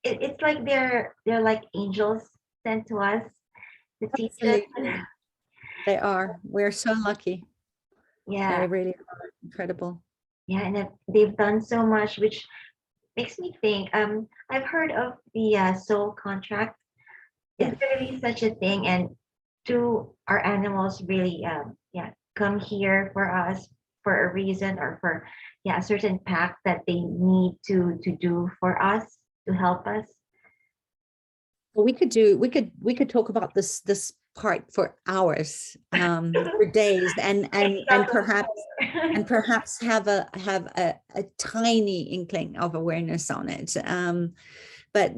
it's like they're like angels sent to us to teach us. Absolutely. They are. We're so lucky. Yeah. They really are incredible. Yeah, and they've done so much, which makes me think. I've heard of the soul contract. Is there really such a thing? And do our animals really, come here for us for a reason, or for a certain pact that they need to do for us to help us? Well, we could talk about this part for hours, for days, and perhaps have a tiny inkling of awareness on it. But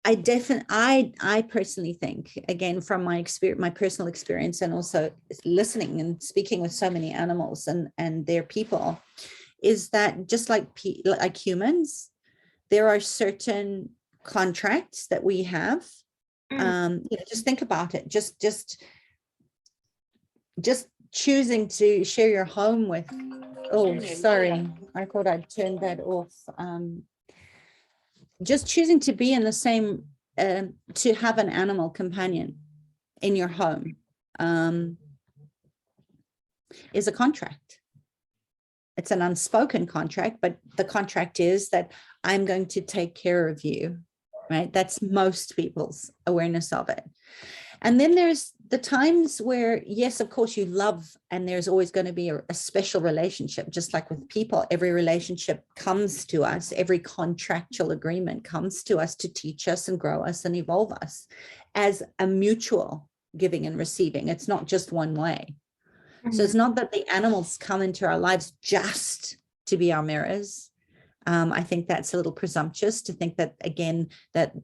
I personally think, again, from my experience, my personal experience, and also listening and speaking with so many animals and their people, is that just like humans, there are certain contracts that we have. Just think about it. Just choosing to share your home with. Oh, sorry, I thought I'd turned that off. Just choosing to be in the same, to have an animal companion in your home, is a contract. It's an unspoken contract, but the contract is that I'm going to take care of you, right? That's most people's awareness of it. And then there's the times where, yes, of course, you love, and there's always going to be a special relationship, just like with people. Every relationship comes to us, every contractual agreement comes to us to teach us and grow us and evolve us as a mutual giving and receiving. It's not just one way. So it's not that the animals come into our lives just to be our mirrors. I think that's a little presumptuous to think that, again, that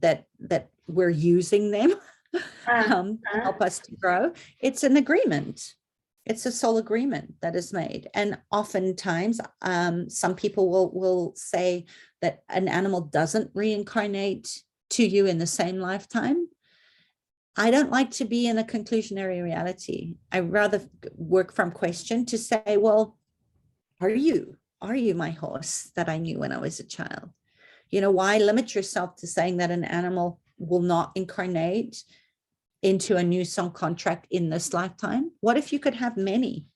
we're using them to help us to grow. It's an agreement. It's a soul agreement that is made. And oftentimes, some people will say that an animal doesn't reincarnate to you in the same lifetime, I don't like to be in a conclusionary reality. I rather work from question to say, well, are you my horse that I knew when I was a child? Why limit yourself to saying that an animal will not incarnate into a new song contract in this lifetime? What if you could have many?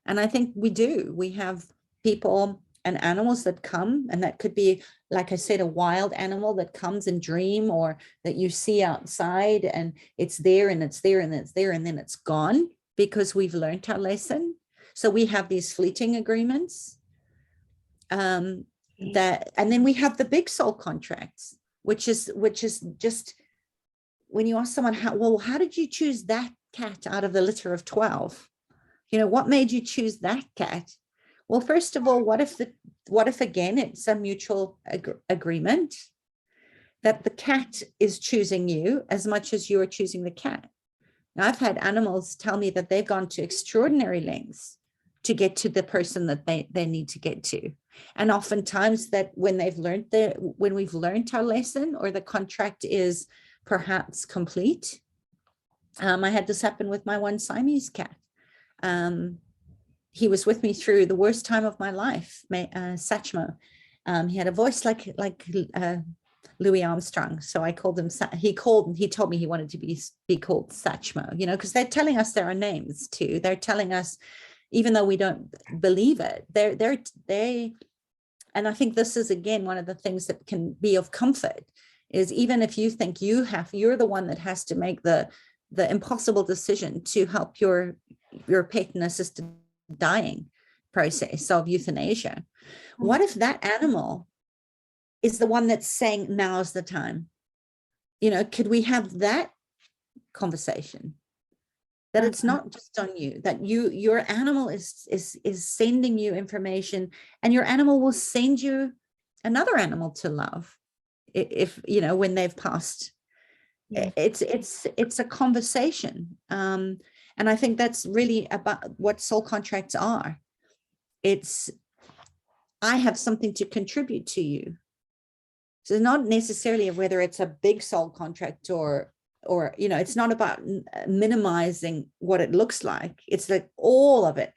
And I think we do. We have people and animals that come, and that could be, like I said, a wild animal that comes in dream, or that you see outside and it's there and it's there and it's there and then it's gone because we've learned our lesson. So we have these fleeting agreements. That, and then we have the big soul contracts, which is just, when you ask someone, how did you choose that cat out of the litter of 12? What made you choose that cat? Well, first of all, what if again it's a mutual agreement that the cat is choosing you as much as you are choosing the cat? Now, I've had animals tell me that they've gone to extraordinary lengths to get to the person that they need to get to. And oftentimes that when we've learned our lesson, or the contract is perhaps complete. I had this happen with my one Siamese cat. He was with me through the worst time of my life, Satchmo. He had a voice like Louis Armstrong. So I called him, he told me he wanted to be called Satchmo, because they're telling us there are names too. They're telling us, even though we don't believe it, and I think this is, again, one of the things that can be of comfort, is even if you think you're the one that has to make the impossible decision to help your pet in assisted dying process of euthanasia. What if that animal is the one that's saying, now's the time? Could we have that conversation? That it's not just on you, that your animal is sending you information, and your animal will send you another animal to love if when they've passed. Yeah. It's a conversation, and I think that's really about what soul contracts are. It's, I have something to contribute to you. So not necessarily whether it's a big soul contract or it's not about minimizing what it looks like. It's like all of it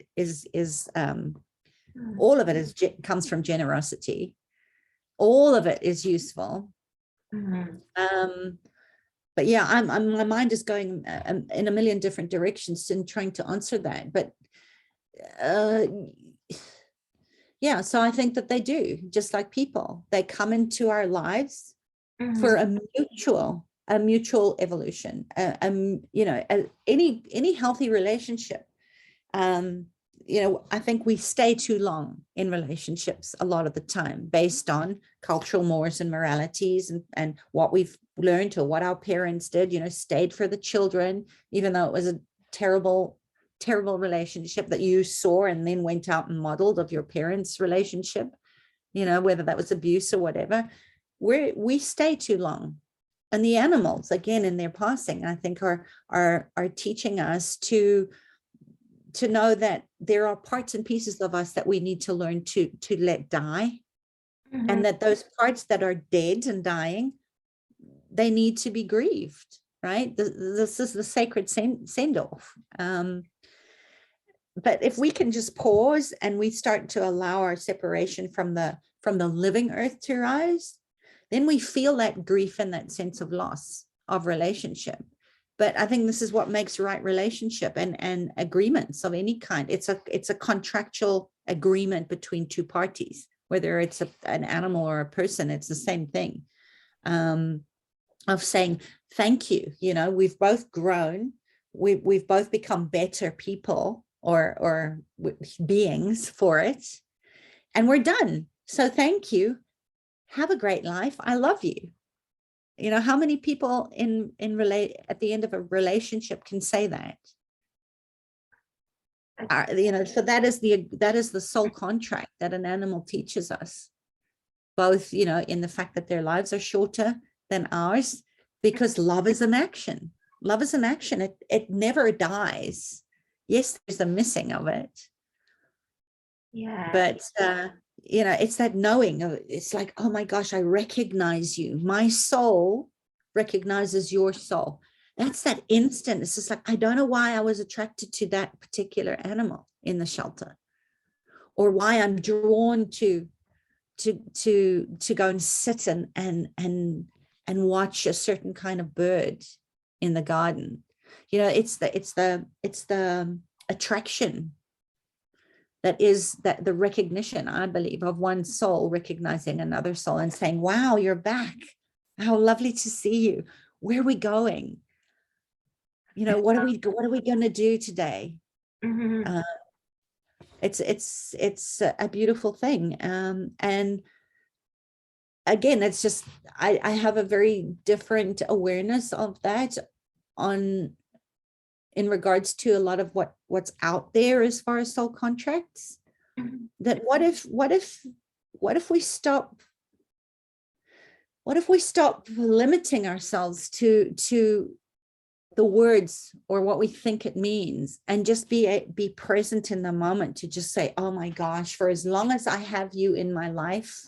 comes from generosity. All of it is useful. But yeah, my mind is going in a million different directions in trying to answer that. But yeah, so I think that they do, just like people, they come into our lives for a mutual evolution. Any healthy relationship, I think we stay too long in relationships a lot of the time based on cultural mores and moralities and what we've learned, or what our parents did, stayed for the children, even though it was a terrible relationship that you saw and then went out and modeled of your parents' relationship, whether that was abuse or whatever. We stay too long. And the animals, again, in their passing, I think are teaching us to know that there are parts and pieces of us that we need to learn to let die. And that those parts that are dead and dying, they need to be grieved, right? This is the sacred send-off. But if we can just pause and we start to allow our separation from the living earth to rise, then we feel that grief and that sense of loss of relationship. But I think this is what makes right relationship and agreements of any kind. It's a contractual agreement between two parties, whether it's an animal or a person. It's the same thing, of saying thank you. We've both grown, we've both become better people or beings for it, and we're done. So thank you. Have a great life. I love you. How many people at the end of a relationship can say that? So that is the soul contract that an animal teaches us, both, in the fact that their lives are shorter than ours, because love is an action. Love is an action. It never dies. Yes, there's a missing of it. Yeah. But it's that knowing of, it's like, oh my gosh, I recognize you. My soul recognizes your soul. That's that instant. It's just like, I don't know why I was attracted to that particular animal in the shelter, or why I'm drawn to go and sit and watch a certain kind of bird in the garden. You know, it's the attraction that is that the recognition, I believe, of one soul recognizing another soul and saying, wow, you're back. How lovely to see you. Where are we going? You know, what are we going to do today? Mhm. Uh, it's a beautiful thing. And again, it's just, I have a very different awareness of that on in regards to a lot of what's out there as far as soul contracts. Mhm. That what if we stop limiting ourselves to the words or what we think it means, and just be present in the moment, to just say, oh my gosh, for as long as I have you in my life,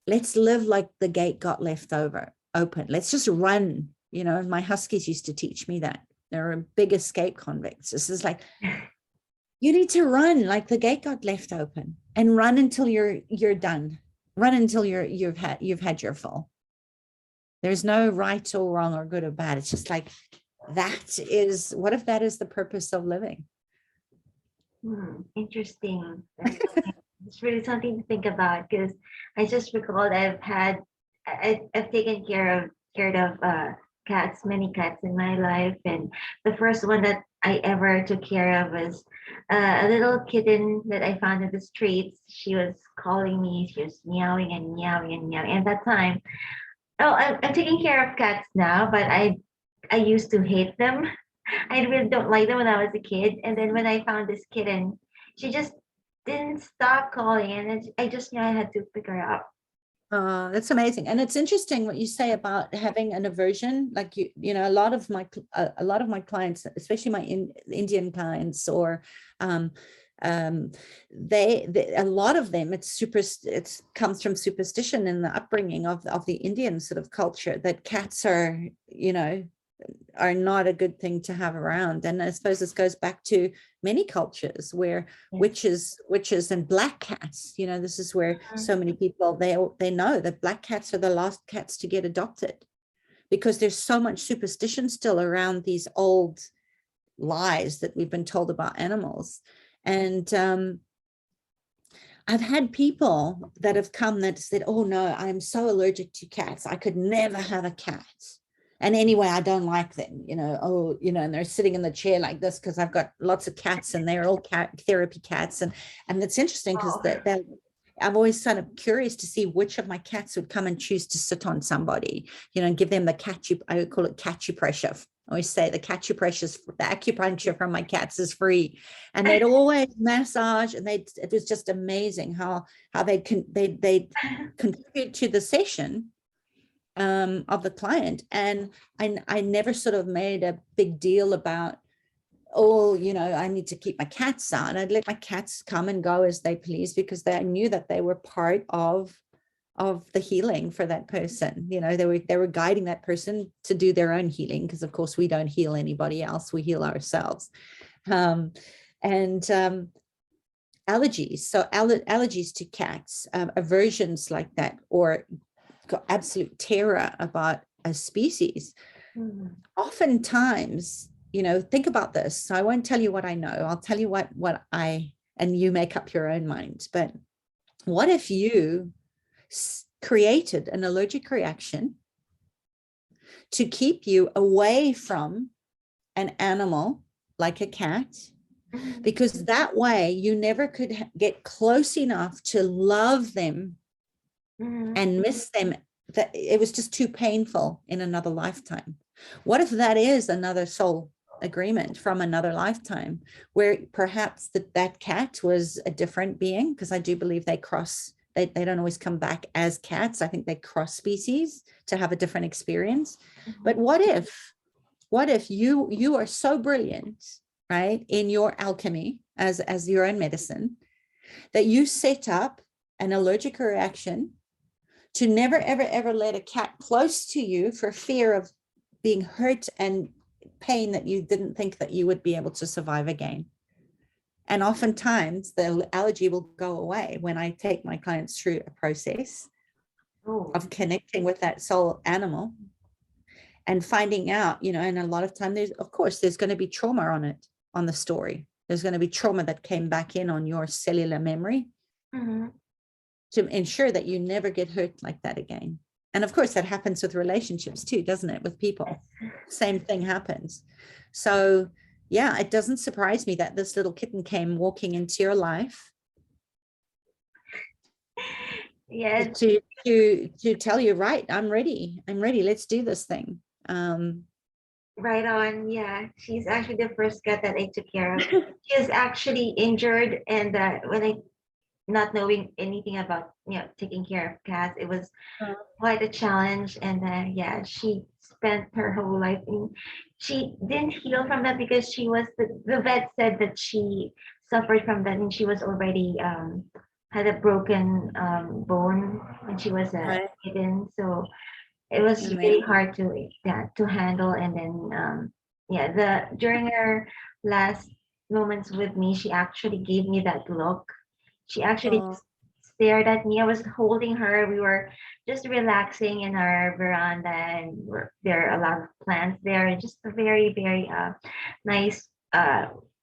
let's live like the gate got left open. Let's just run. You know, my huskies used to teach me that. They're a big escape convicts. This is like, you need to run like the gate got left open, and run until you're done. Run until you've had your full. There's no right or wrong or good or bad. It's just like, what if that is the purpose of living? Interesting. It's really something to think about, because I just recalled I've taken care of cats, many cats in my life, and the first one that I ever took care of was a little kitten that I found in the streets. She was calling me. She was meowing and meowing and meowing. At that time, I'm taking care of cats now, but I used to hate them. I really don't like them when I was a kid. And then when I found this kitten, she just didn't stop calling, and I just knew I had to pick her up. That's amazing. And it's interesting what you say about having an aversion. Like you know, a lot of my clients, especially my Indian clients, or they a lot of them, it comes from superstition in the upbringing of the Indian sort of culture, that cats are, you know, are not a good thing to have around. And I suppose this goes back to many cultures where witches and black cats, you know, this is where so many people, they know that black cats are the last cats to get adopted, because there's so much superstition still around these old lies that we've been told about animals. And I've had people that have come that said, oh no, I'm so allergic to cats, I could never have a cat. And anyway, I don't like them, you know, oh, you know, and they're sitting in the chair like this because I've got lots of cats and they're all cat therapy cats. And it's interesting because I'm always kind of curious to see which of my cats would come and choose to sit on somebody, you know, and give them the I call it pressure. I always say the acupuncture from my cats is free. And they'd always massage, and it was just amazing how they'd contribute to the session of the client. And I never sort of made a big deal about, oh, you know, I need to keep my cats out. I'd let my cats come and go as they please, because I knew that they were part of the healing for that person. You know, they were guiding that person to do their own healing, because of course we don't heal anybody else, we heal ourselves. Allergies, so allergies to cats, aversions like that, or absolute terror about a species. Oftentimes, you know, think about this. So I won't tell you what I know. I'll tell you what and you make up your own mind. But what if you created an allergic reaction to keep you away from an animal like a cat? Because that way you never could get close enough to love them and miss them, that it was just too painful in another lifetime. What if that is another soul agreement from another lifetime, where perhaps that cat was a different being? Because I do believe they don't always come back as cats. I think they cross species to have a different experience. But what if you are so brilliant, right, in your alchemy as your own medicine, that you set up an allergic reaction to never, ever, ever let a cat close to you for fear of being hurt and pain that you didn't think that you would be able to survive again. And oftentimes the allergy will go away when I take my clients through a process of connecting with that soul animal and finding out, and a lot of time there's going to be trauma on the story. There's going to be trauma that came back in on your cellular memory to ensure that you never get hurt like that again. And of course that happens with relationships too, doesn't it? With people, same thing happens. So yeah, it doesn't surprise me that this little kitten came walking into your life to tell you, right, I'm ready, let's do this thing. Right on. Yeah, she's actually the first cat that I took care of. She was actually injured, and when I, not knowing anything about taking care of cats, it was quite a challenge. And yeah, she spent her whole life in. She didn't heal from that because she was the vet said that she suffered from that, and she was already had a broken bone when she was a kitten. So it was really hard to handle. And then during her last moments with me, she actually gave me that look. She actually just stared at me. I was holding her. We were just relaxing in our veranda, and there are a lot of plants there, and just a very, very nice,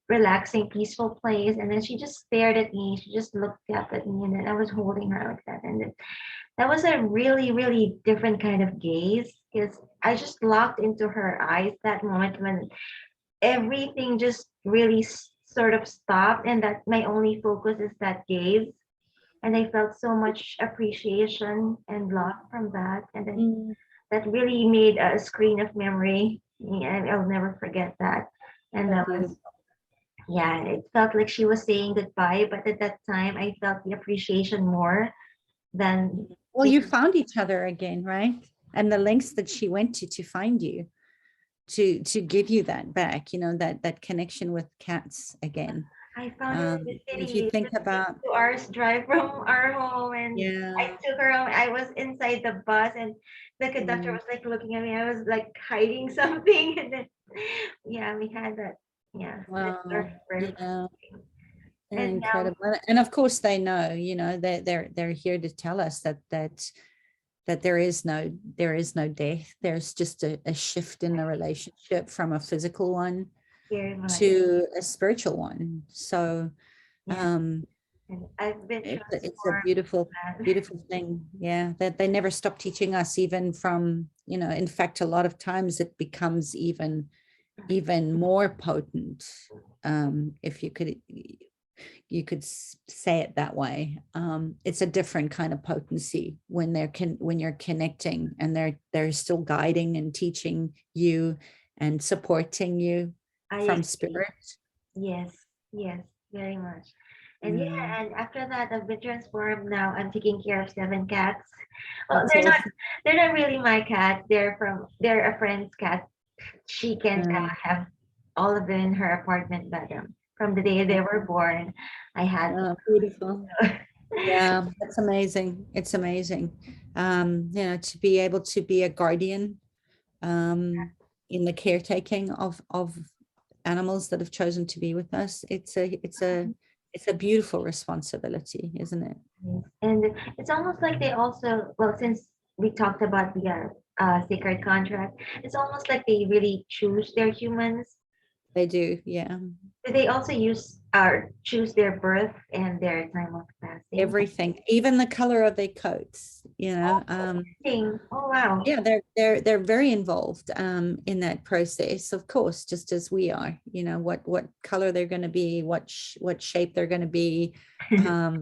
relaxing, peaceful place. And then she just stared at me. She just looked up at me, and then I was holding her like that. And then that was a really, really different kind of gaze, because I just locked into her eyes that moment when everything just really sort of stopped, and that my only focus is that gaze. And I felt so much appreciation and love from that. And then that really made a screen of memory. And I'll never forget that. And that was, yeah, it felt like she was saying goodbye, but at that time I felt the appreciation more than. Well, you found each other again, right? And the lengths that she went to find you, to give you that back, that connection with cats again. I found her in the city. If you think about 2 hours drive from our home, and I took her home. I was inside the bus, and the conductor was like looking at me. I was like hiding something, and then we had that. Yeah. Wow. And incredible. And of course they know, they're here to tell us that there is no death. There's just a shift in the relationship from a physical one to a spiritual one. So I've been it's a beautiful thing. Yeah, that they never stop teaching us, even from, in fact, a lot of times it becomes even more potent, if you could say it that way. It's a different kind of potency when you're connecting, and they're still guiding and teaching you and supporting you from spirit. Yes, very much. And and after that, I've been transformed. Now I'm taking care of 7 cats. Well, they're not really my cats. They're a friend's cat. She can have all of them in her apartment bedroom. From the day they were born, I had beautiful. Yeah, that's amazing. It's amazing. To be able to be a guardian in the caretaking of animals that have chosen to be with us. It's a beautiful responsibility, isn't it? And it's almost like they also, well, since we talked about the sacred contract, it's almost like they really choose their humans. They do, yeah. Do they also choose their birth and their time of passing? Everything, even the color of their coats, Oh wow. Yeah, they're very involved in that process, of course, just as we are. What color they're going to be, what shape they're going to be. I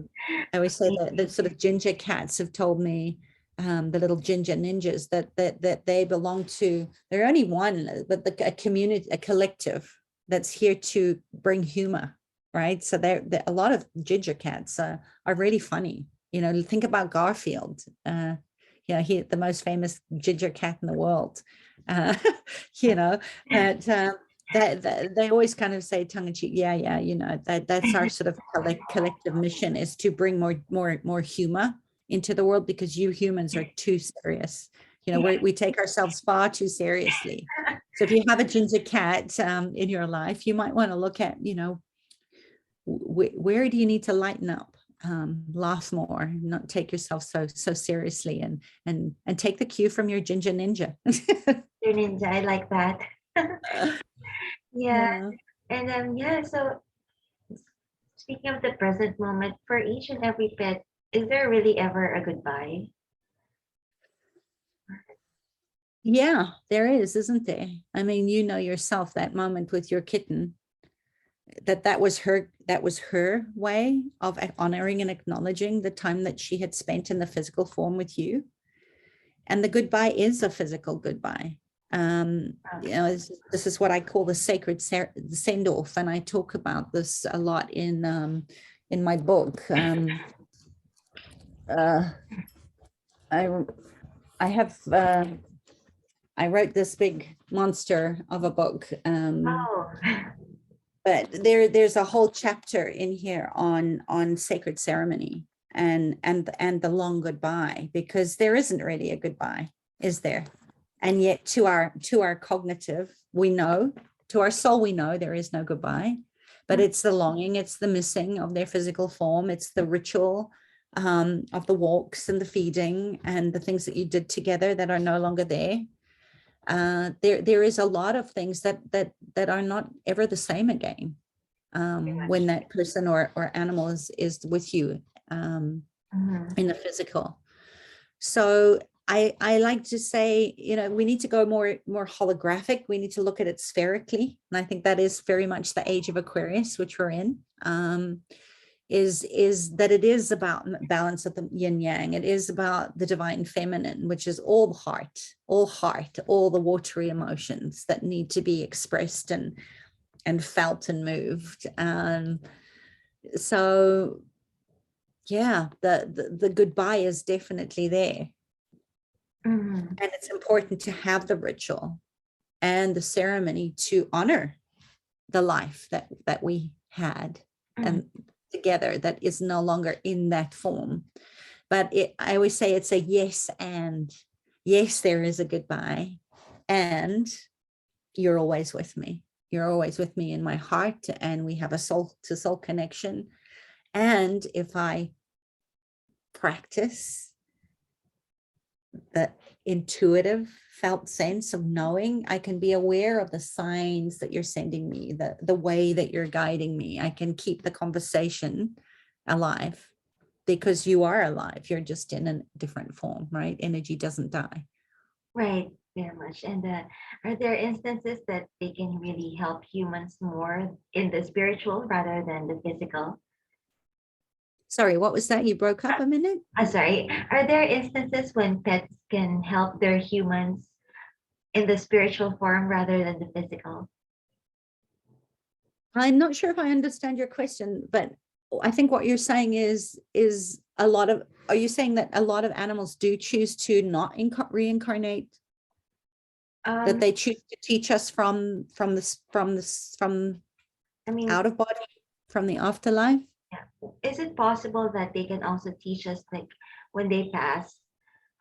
always say that the sort of ginger cats have told me, the little ginger ninjas, that they belong to, they're only one, but a community, a collective that's here to bring humor, right? So they're a lot of ginger cats are really funny. Think about Garfield. He, the most famous ginger cat in the world. But that they always kind of say tongue in cheek, that's our sort of collective mission, is to bring more humor into the world, because you humans are too serious. You know, Yeah. we take ourselves far too seriously. So if you have a ginger cat in your life, you might want to look at, you know, where do you need to lighten up, laugh more, not take yourself so seriously, and take the cue from your ginger ninja. Your ninja, I like that. Yeah. Yeah. And yeah, so speaking of the present moment, for each and every pet, is there really ever a goodbye? Yeah, there is, isn't there? I mean, you know yourself, that moment with your kitten, that was her way of honoring and acknowledging the time that she had spent in the physical form with you. And the goodbye is a physical goodbye. You know, this is what I call the sacred send off, and I talk about this a lot in my book. I I have I wrote this big monster of a book, Oh, but there's a whole chapter in here on sacred ceremony and the long goodbye, because there isn't really a goodbye, is there? And yet to our cognitive, we know, to our soul, we know there is no goodbye, but it's the longing, it's the missing of their physical form, it's the ritual of the walks and the feeding and the things that you did together that are no longer there. There is a lot of things that are not ever the same again very when much. that person or animal is with you Mhm. in the physical. So I like to say, you know, we need to go more holographic. We need to look at it spherically, and I think that is very much the age of Aquarius, which we're in. Is that it is about balance of the yin yang. It is about the divine feminine, which is all heart, all the watery emotions that need to be expressed and felt and moved. So yeah, the goodbye is definitely there. Mhm. And it's important to have the ritual and the ceremony to honor the life that we had Mhm. and together, that is no longer in that form. But I always say it's a yes, and yes, there is a goodbye, and you're always with me. You're always with me in my heart, and we have a soul to soul connection. And if I practice the intuitive felt sense of knowing, I can be aware of the signs that you're sending me, the way that you're guiding me. I can keep the conversation alive, because you are alive. You're just in a different form, right? Energy doesn't die. Right, very much. And are there instances that they can really help humans more in the spiritual rather than the physical? Sorry, what was that? You broke up a minute. Sorry. Are there instances when pets can help their humans in the spiritual form rather than the physical? I'm not sure if I understand your question, but I think what you're saying is a lot of, are you saying that a lot of animals do choose to not reincarnate, that Um, they choose to teach us from I mean, out of body, from the afterlife? yeah. Is it possible that they can also teach us, like when they pass?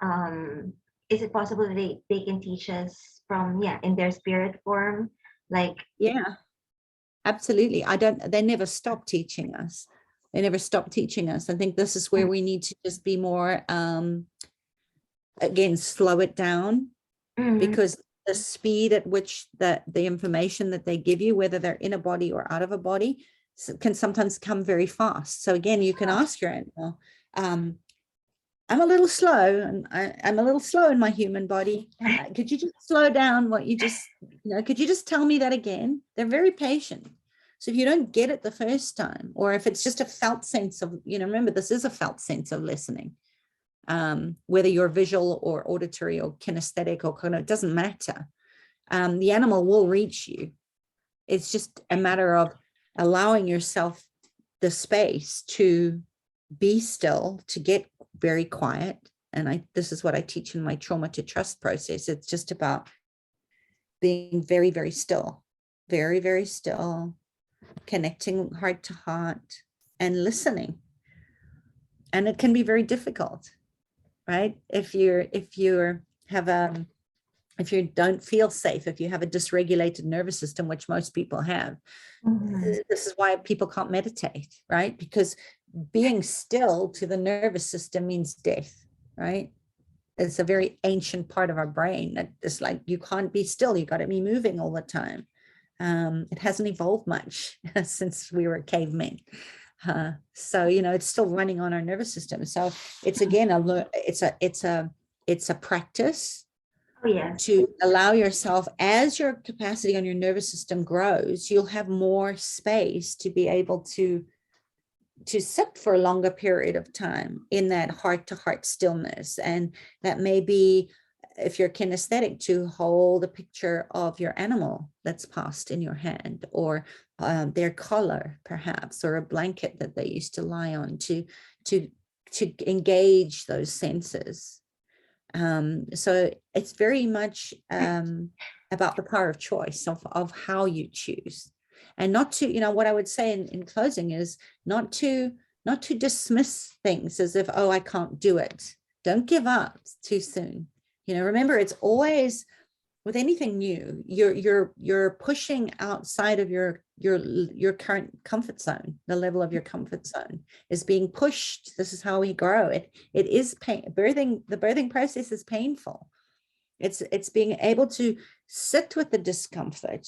Um, is it possible that they can teach us from, yeah, in their spirit form? Like, Yeah, absolutely. They never stop teaching us. They never stop teaching us. I think this is where we need to just be more, again, slow it down, mhm, because the speed at which the information that they give you, whether they're in a body or out of a body, can sometimes come very fast. So again, you can ask your animal, I'm a little slow, and I'm a little slow in my human body. Could you just slow down what you just, could you just tell me that again? They're very patient. So if you don't get it the first time, or if it's just a felt sense of, remember, this is a felt sense of listening. Whether you're visual or auditory or kinesthetic or it doesn't matter. The animal will reach you. It's just a matter of allowing yourself the space to be still, to get very quiet. And this is what I teach in my trauma to trust process. It's just about being very, very still, very, very still, connecting heart to heart and listening. And it can be very difficult, right? If you're have if you don't feel safe, if you have a dysregulated nervous system, which most people have, this is why people can't meditate, right? Because being still to the nervous system means death, right? It's a very ancient part of our brain that is like, you can't be still, you got to be moving all the time. It hasn't evolved much since we were cavemen. So, you know, it's still running on our nervous system. So it's again, it's a practice. Oh, yes. To allow yourself, as your capacity on your nervous system grows, you'll have more space to be able to sit for a longer period of time in that heart-to-heart stillness. And that may be, if you're kinesthetic, to hold a picture of your animal that's passed in your hand, or their collar perhaps, or a blanket that they used to lie on, to engage those senses. So it's very much about the power of choice, of how you choose. And not to, you know, what I would say in closing is not to dismiss things as if, oh, I can't do it. Don't give up too soon. You know, remember, it's always, with anything new, you're pushing outside of your current comfort zone. The level of your comfort zone is being pushed. This is how we grow. It is pain. The birthing process is painful. It's being able to sit with the discomfort,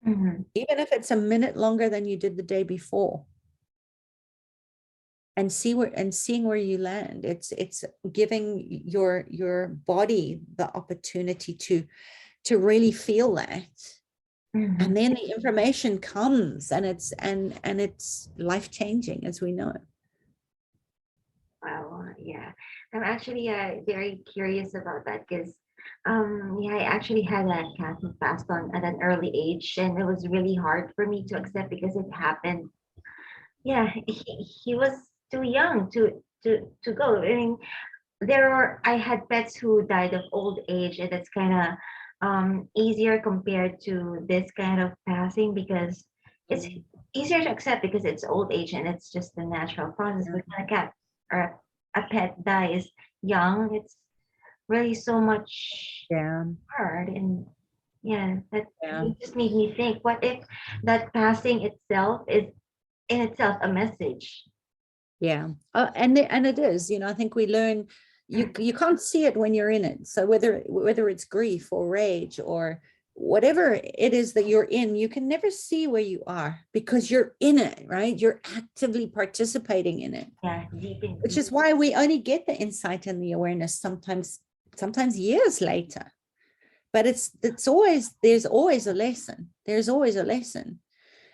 even if it's a minute longer than you did the day before, and seeing where you land. It's giving your body the opportunity to really feel that. And then the information comes, and it's life-changing as we know it. Wow, yeah. I'm actually very curious about that because yeah, I actually had a cat who passed on at an early age, and it was really hard for me to accept because it happened. Yeah, he was too young to go. I mean, I had pets who died of old age, and it's kind of easier compared to this kind of passing because it's easier to accept because it's old age and it's just the natural process. But when a cat or a pet dies young, it's really so much Yeah. hard. And yeah, that Yeah. just made me think, what if that passing itself is in itself a message? Yeah. And it is, you know, I think we learn, you can't see it when you're in it. So whether it's grief or rage or whatever it is that you're in, you can never see where you are because you're in it, right? You're actively participating in it. Yeah, deep in. Which is why we only get the insight and the awareness sometimes years later. But there's always a lesson. There's always a lesson.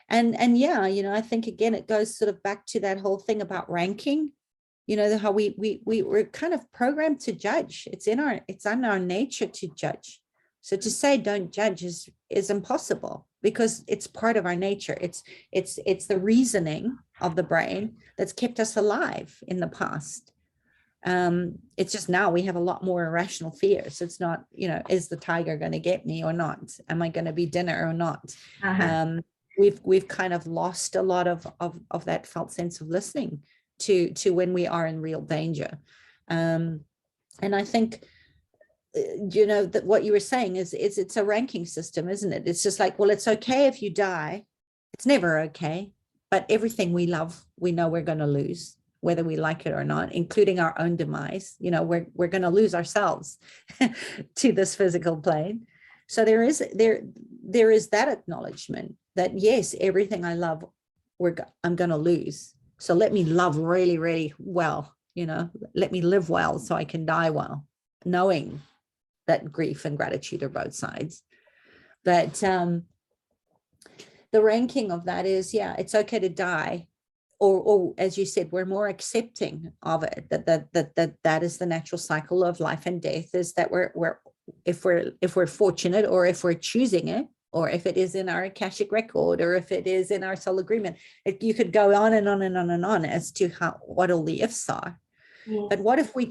And yeah, you know, I think again, it goes sort of back to that whole thing about ranking, you know, how we're kind of programmed to judge. It's in our nature to judge. So to say don't judge is impossible because it's part of our nature. It's the reasoning of the brain that's kept us alive in the past. It's just now we have a lot more irrational fears. It's not, you know, is the tiger going to get me or not? Am I going to be dinner or not? We've kind of lost a lot of that felt sense of listening to when we are in real danger. And I think, you know, that what you were saying is it's a ranking system, isn't it? It's just like, well, it's okay if you die. It's never okay. But everything we love, we know we're going to lose, whether we like it or not, including our own demise. You know, we're going to lose ourselves to this physical plane. So there is that acknowledgement that yes, everything I love, I'm going to lose. So let me love really, really well. You know, let me live well so I can die well, knowing that grief and gratitude are both sides. But the ranking of that is, yeah, it's okay to die. Or as you said, we're more accepting of it, that is the natural cycle of life and death, is that if we're fortunate, or if we're choosing it, or if it is in our Akashic record, or if it is in our soul agreement, you could go on and on and on and on as to what all the ifs are. Yes. But what if we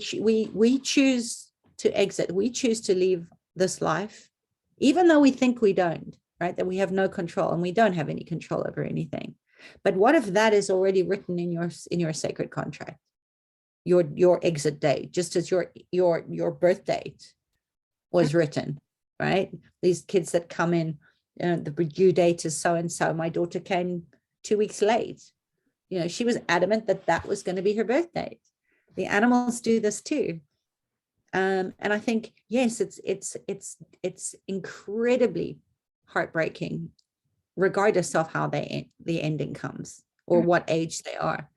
choose to exit? We choose to leave this life, even though we think we don't, right? That we have no control, and we don't have any control over anything. But what if that is already written in your sacred contract, your exit date, just as your birth date? was written, right? These kids that come in, the due date is so and so. My daughter came 2 weeks late. She was adamant that that was going to be her birthday. The animals do this too. And I think, yes, it's incredibly heartbreaking, regardless of how the ending comes or what age they are.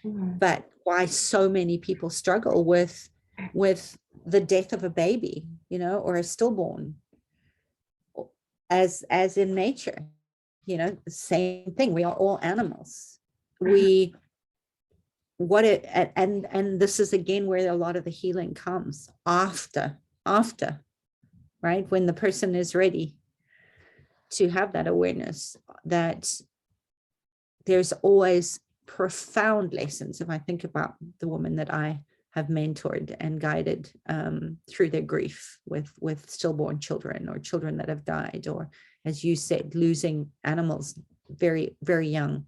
But why so many people struggle with the death of a baby, or a stillborn, as in nature, the same thing. We are all animals. And this is again where a lot of the healing comes after, right? When the person is ready to have that awareness that there's always profound lessons. If I think about the woman that I have mentored and guided through their grief with stillborn children or children that have died, or, as you said, losing animals very, very young.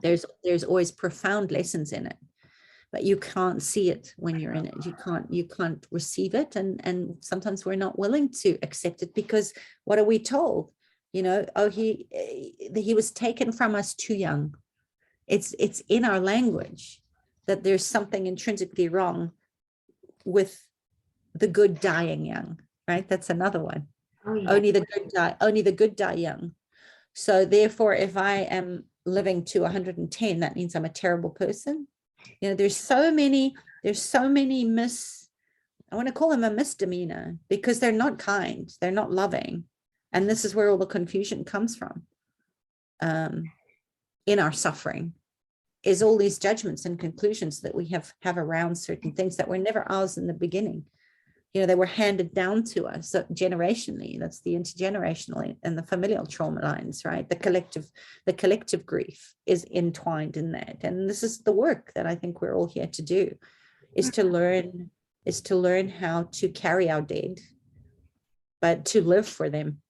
There's always profound lessons in it, but you can't see it when you're in it. You can't receive it, and sometimes we're not willing to accept it, because what are we told? He was taken from us too young. It's in our language that there's something intrinsically wrong with the good dying young, right? That's another one. Oh, yeah. Only the good die young. So therefore, if I am living to 110, that means I'm a terrible person. There's so many I want to call them a misdemeanor, because they're not kind, they're not loving. And this is where all the confusion comes from. In our suffering is all these judgments and conclusions that we have around certain things that were never ours in the beginning. They were handed down to us generationally. That's the intergenerational and the familial trauma lines, right? The collective grief is entwined in that. And this is the work that I think we're all here to do, is to learn how to carry our dead, but to live for them,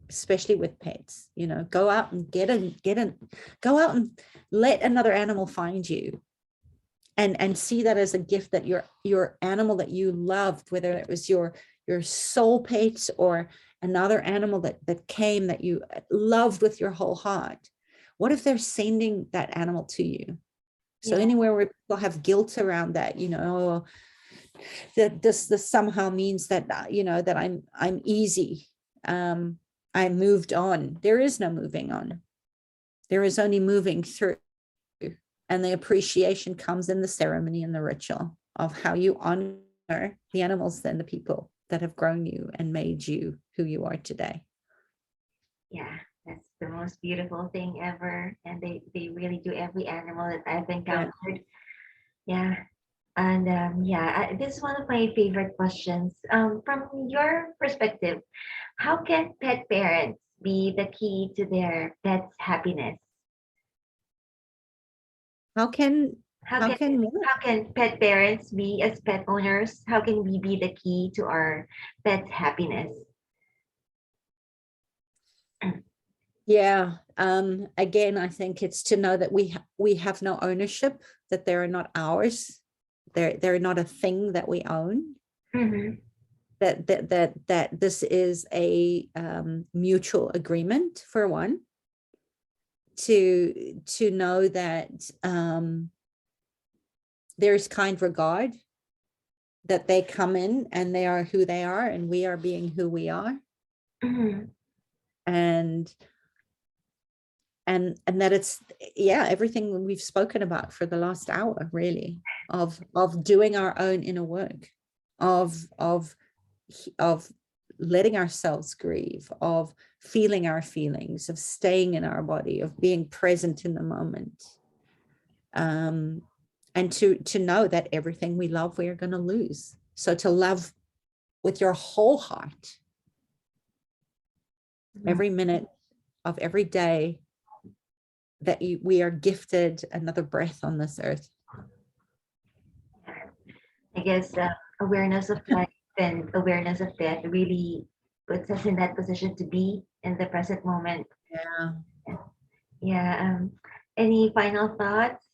especially with pets. Go out and go out and let another animal find you, and see that as a gift, that your animal that you loved, whether it was your soul pet or another animal that came that you loved with your whole heart. What if they're sending that animal to you? So anywhere where people have guilt around that, that this somehow means that, that I'm easy. I moved on. There is no moving on. There is only moving through. And the appreciation comes in the ceremony and the ritual of how you honor the animals and the people that have grown you and made you who you are today. Yeah, that's the most beautiful thing ever. And they really do, every animal that I've encountered. Yeah. And this is one of my favorite questions. From your perspective, how can pet parents be the key to their pet's happiness? How can pet parents be, as pet owners, how can we be the key to our pet's happiness? Yeah. Again, I think it's to know that we have no ownership, that they are not ours. They're not a thing that we own. That this is a mutual agreement, for one, to know that there's kind regard, that they come in and they are who they are, and we are being who we are. And that it's everything we've spoken about for the last hour, really, of doing our own inner work, of letting ourselves grieve, of feeling our feelings, of staying in our body, of being present in the moment, and to know that everything we love, we are going to lose. So to love with your whole heart every minute of every day that we are gifted another breath on this earth. I guess awareness of life and awareness of death really puts us in that position to be in the present moment. Any final thoughts?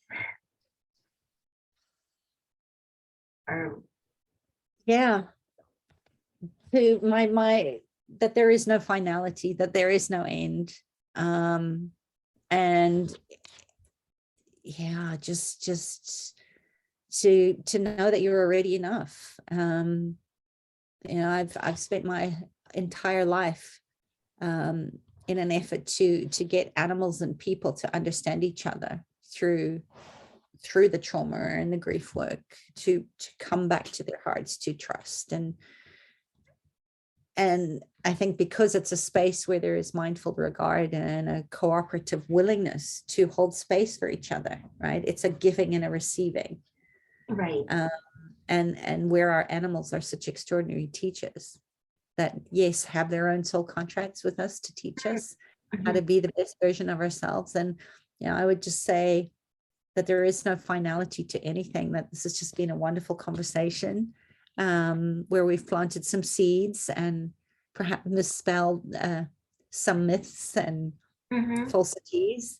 to my that there is no finality, that there is no end. And yeah, just to know that you're already enough. I've spent my entire life in an effort to get animals and people to understand each other through the trauma and the grief work, to come back to their hearts, to trust. And I think because it's a space where there is mindful regard and a cooperative willingness to hold space for each other, right? It's a giving and a receiving. Right. And where our animals are such extraordinary teachers that, yes, have their own soul contracts with us to teach us how to be the best version of ourselves. And, I would just say that there is no finality to anything, that this has just been a wonderful conversation where we've planted some seeds and perhaps misspelled some myths and falsities.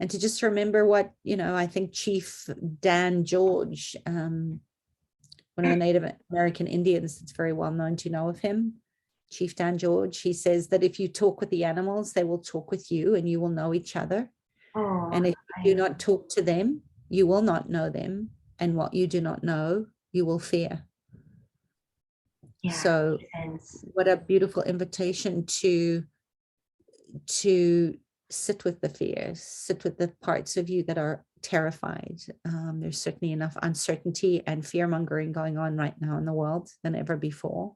And to just remember what, I think Chief Dan George, one of the Native American Indians, it's very well known to know of him, Chief Dan George, he says that if you talk with the animals, they will talk with you and you will know each other. Oh, and if you do not talk to them, you will not know them. And what you do not know, you will fear. yeah, So what a beautiful invitation to sit with the fears, sit with the parts of you that are terrified. There's certainly enough uncertainty and fear mongering going on right now in the world than ever before.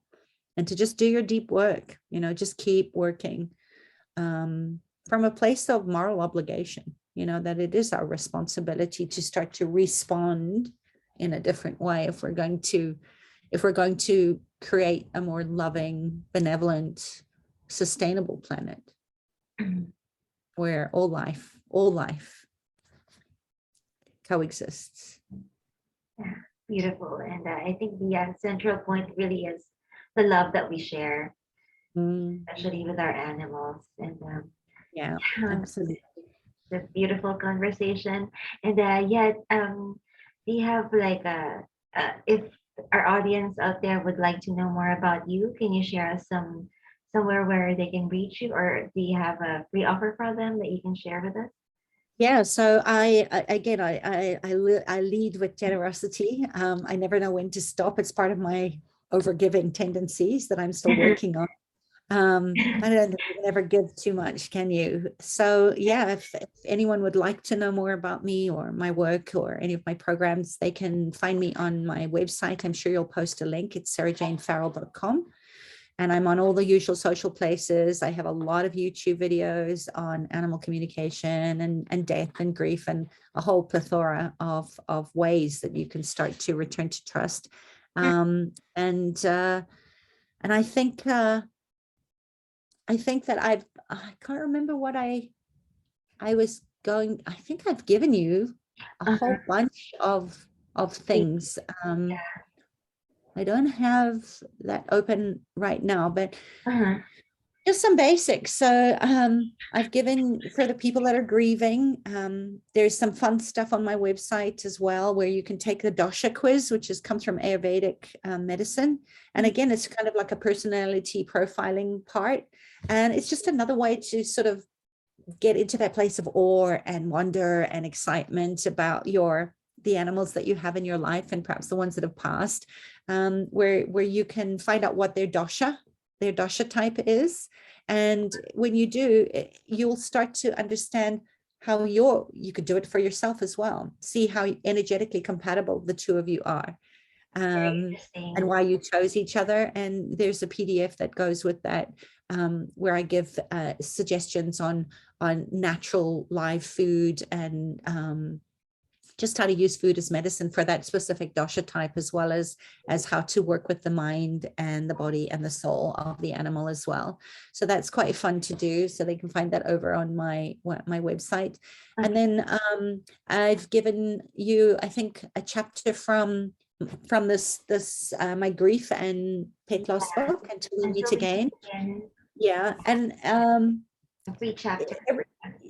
And to just do your deep work, just keep working from a place of moral obligation, that it is our responsibility to start to respond in a different way if we're going to create a more loving, benevolent, sustainable planet where all life coexists. Yeah, beautiful. And I think the central point really is the love that we share, especially with our animals. And yeah, absolutely. It's a beautiful conversation. And do you have like if our audience out there would like to know more about you, can you share us somewhere where they can reach you, or do you have a free offer for them that you can share with us? Yeah, so I lead with generosity. I never know when to stop. It's part of my overgiving tendencies that I'm still working on. I don't think you can ever give too much, can you? So yeah, if anyone would like to know more about me or my work or any of my programs, they can find me on my website. I'm sure you'll post a link. It's sarahjanefarrell.com. And I'm on all the usual social places. I have a lot of YouTube videos on animal communication and death and grief, and a whole plethora of ways that you can start to return to trust. And I think that I can't remember what I was going. I think I've given you a whole bunch of things. I don't have that open right now, but just some basics. So I've given, for the people that are grieving, there's some fun stuff on my website as well, where you can take the dosha quiz, which comes from Ayurvedic medicine. And again, it's kind of like a personality profiling part. And it's just another way to sort of get into that place of awe and wonder and excitement about the animals that you have in your life, and perhaps the ones that have passed, where you can find out what their dosha type is. And when you do, you'll start to understand how you could do it for yourself as well. See how energetically compatible the two of you are, and why you chose each other. And there's a PDF that goes with that, where I give suggestions on natural live food and just how to use food as medicine for that specific dosha type, as well as how to work with the mind and the body and the soul of the animal as well. So that's quite fun to do. So they can find that over on my website. And then I've given you, I think, a chapter from this my grief and pet loss book, Until We Meet Again. Yeah. And A free chapter.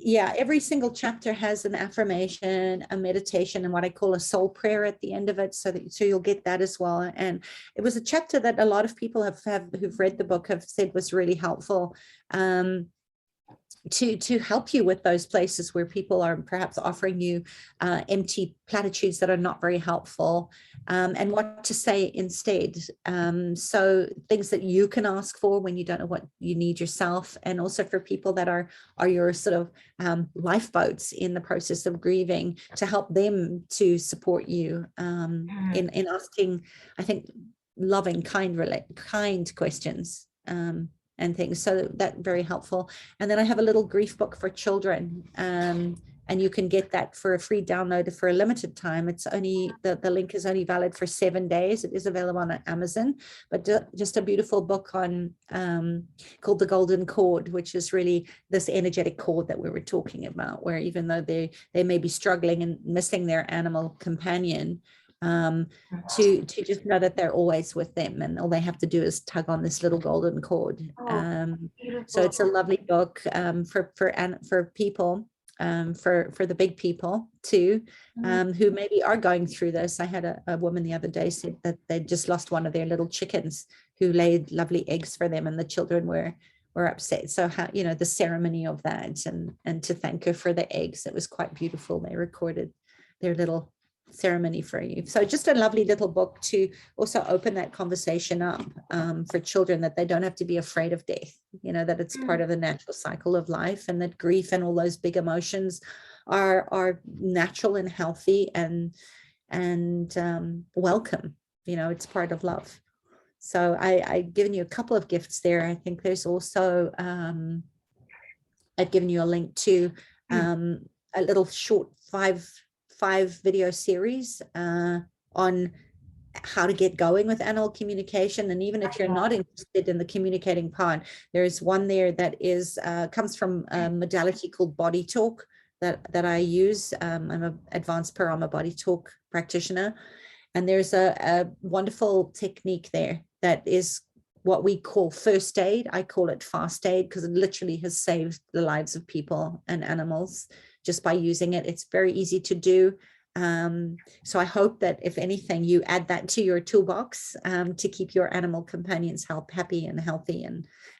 Every single chapter has an affirmation, a meditation, and what I call a soul prayer at the end of it, so you'll get that as well. And it was a chapter that a lot of people who've read the book have said was really helpful, to help you with those places where people are perhaps offering you empty platitudes that are not very helpful, and what to say instead. So things that you can ask for when you don't know what you need yourself, and also for people that are your sort of lifeboats in the process of grieving, to help them to support you in asking, I think, loving, kind questions. And things, so that very helpful. And then I have a little grief book for children, and you can get that for a free download for a limited time. It's only, the link is only valid for 7 days. It is available on Amazon, but just a beautiful book on called The Golden Cord, which is really this energetic cord that we were talking about, where even though they may be struggling and missing their animal companion, to just know that they're always with them, and all they have to do is tug on this little golden cord. So it's a lovely book for people, for the big people too, who maybe are going through this. I had a woman the other day said that they just lost one of their little chickens who laid lovely eggs for them, and the children were upset. So how, the ceremony of that, and to thank her for the eggs, it was quite beautiful. They recorded their little ceremony for you. So just a lovely little book to also open that conversation up for children, that they don't have to be afraid of death, that it's part of the natural cycle of life, and that grief and all those big emotions are natural and healthy and welcome. It's part of love. So I've given you a couple of gifts there. I think there's also I've given you a link to a little short five video series on how to get going with animal communication. And even if you're not interested in the communicating part, there's one there that is comes from a modality called body talk that I use. I'm an advanced parama body talk practitioner, and there's a wonderful technique there that is what we call first aid. I call it fast aid because it literally has saved the lives of people and animals just by using it. It's very easy to do. So I hope that if anything, you add that to your toolbox to keep your animal companions happy and healthy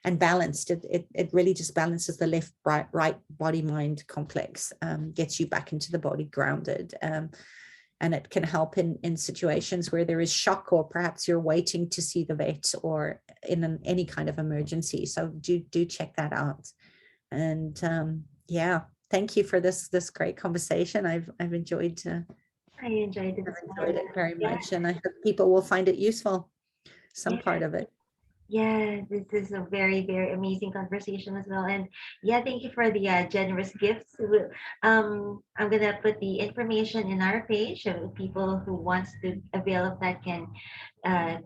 and balanced. It really just balances the left, right body mind complex, gets you back into the body grounded. And it can help in situations where there is shock, or perhaps you're waiting to see the vet, or in any kind of emergency. So do check that out. And yeah. Thank you for this great conversation. I've enjoyed I enjoyed it. It very much, and I hope people will find it useful, some part of it. Yeah, this is a very, very amazing conversation as well. And yeah, thank you for the generous gifts. I'm gonna put the information in our page, so people who wants to avail of that can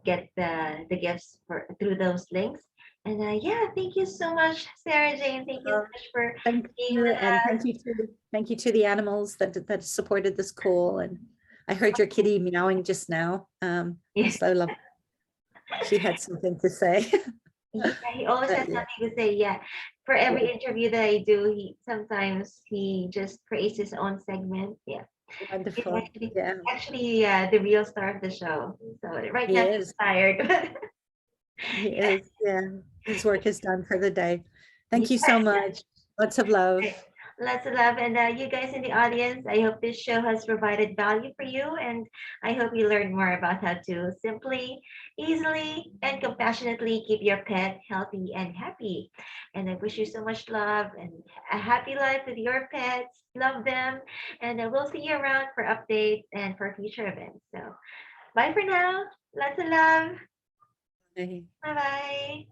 get the gifts through those links. And yeah, thank you so much, Sarah Jane. Thank you so much for being with us. And thank you to the animals that supported this call. And I heard your kitty meowing just now. So lovely. She had something to say. Yeah, he always has something to say. Yeah, for every interview that I do, he just creates his own segment. Yeah, Wonderful. Actually, the real star of the show. So right now he's tired. He is. Yeah, his work is done for the day. Thank you so much. Lots of love. Lots of love. And you guys in the audience, I hope this show has provided value for you. And I hope you learned more about how to simply, easily, and compassionately keep your pet healthy and happy. And I wish you so much love and a happy life with your pets. Love them. And we'll see you around for updates and for future events. So bye for now. Lots of love. Bye. Bye-bye.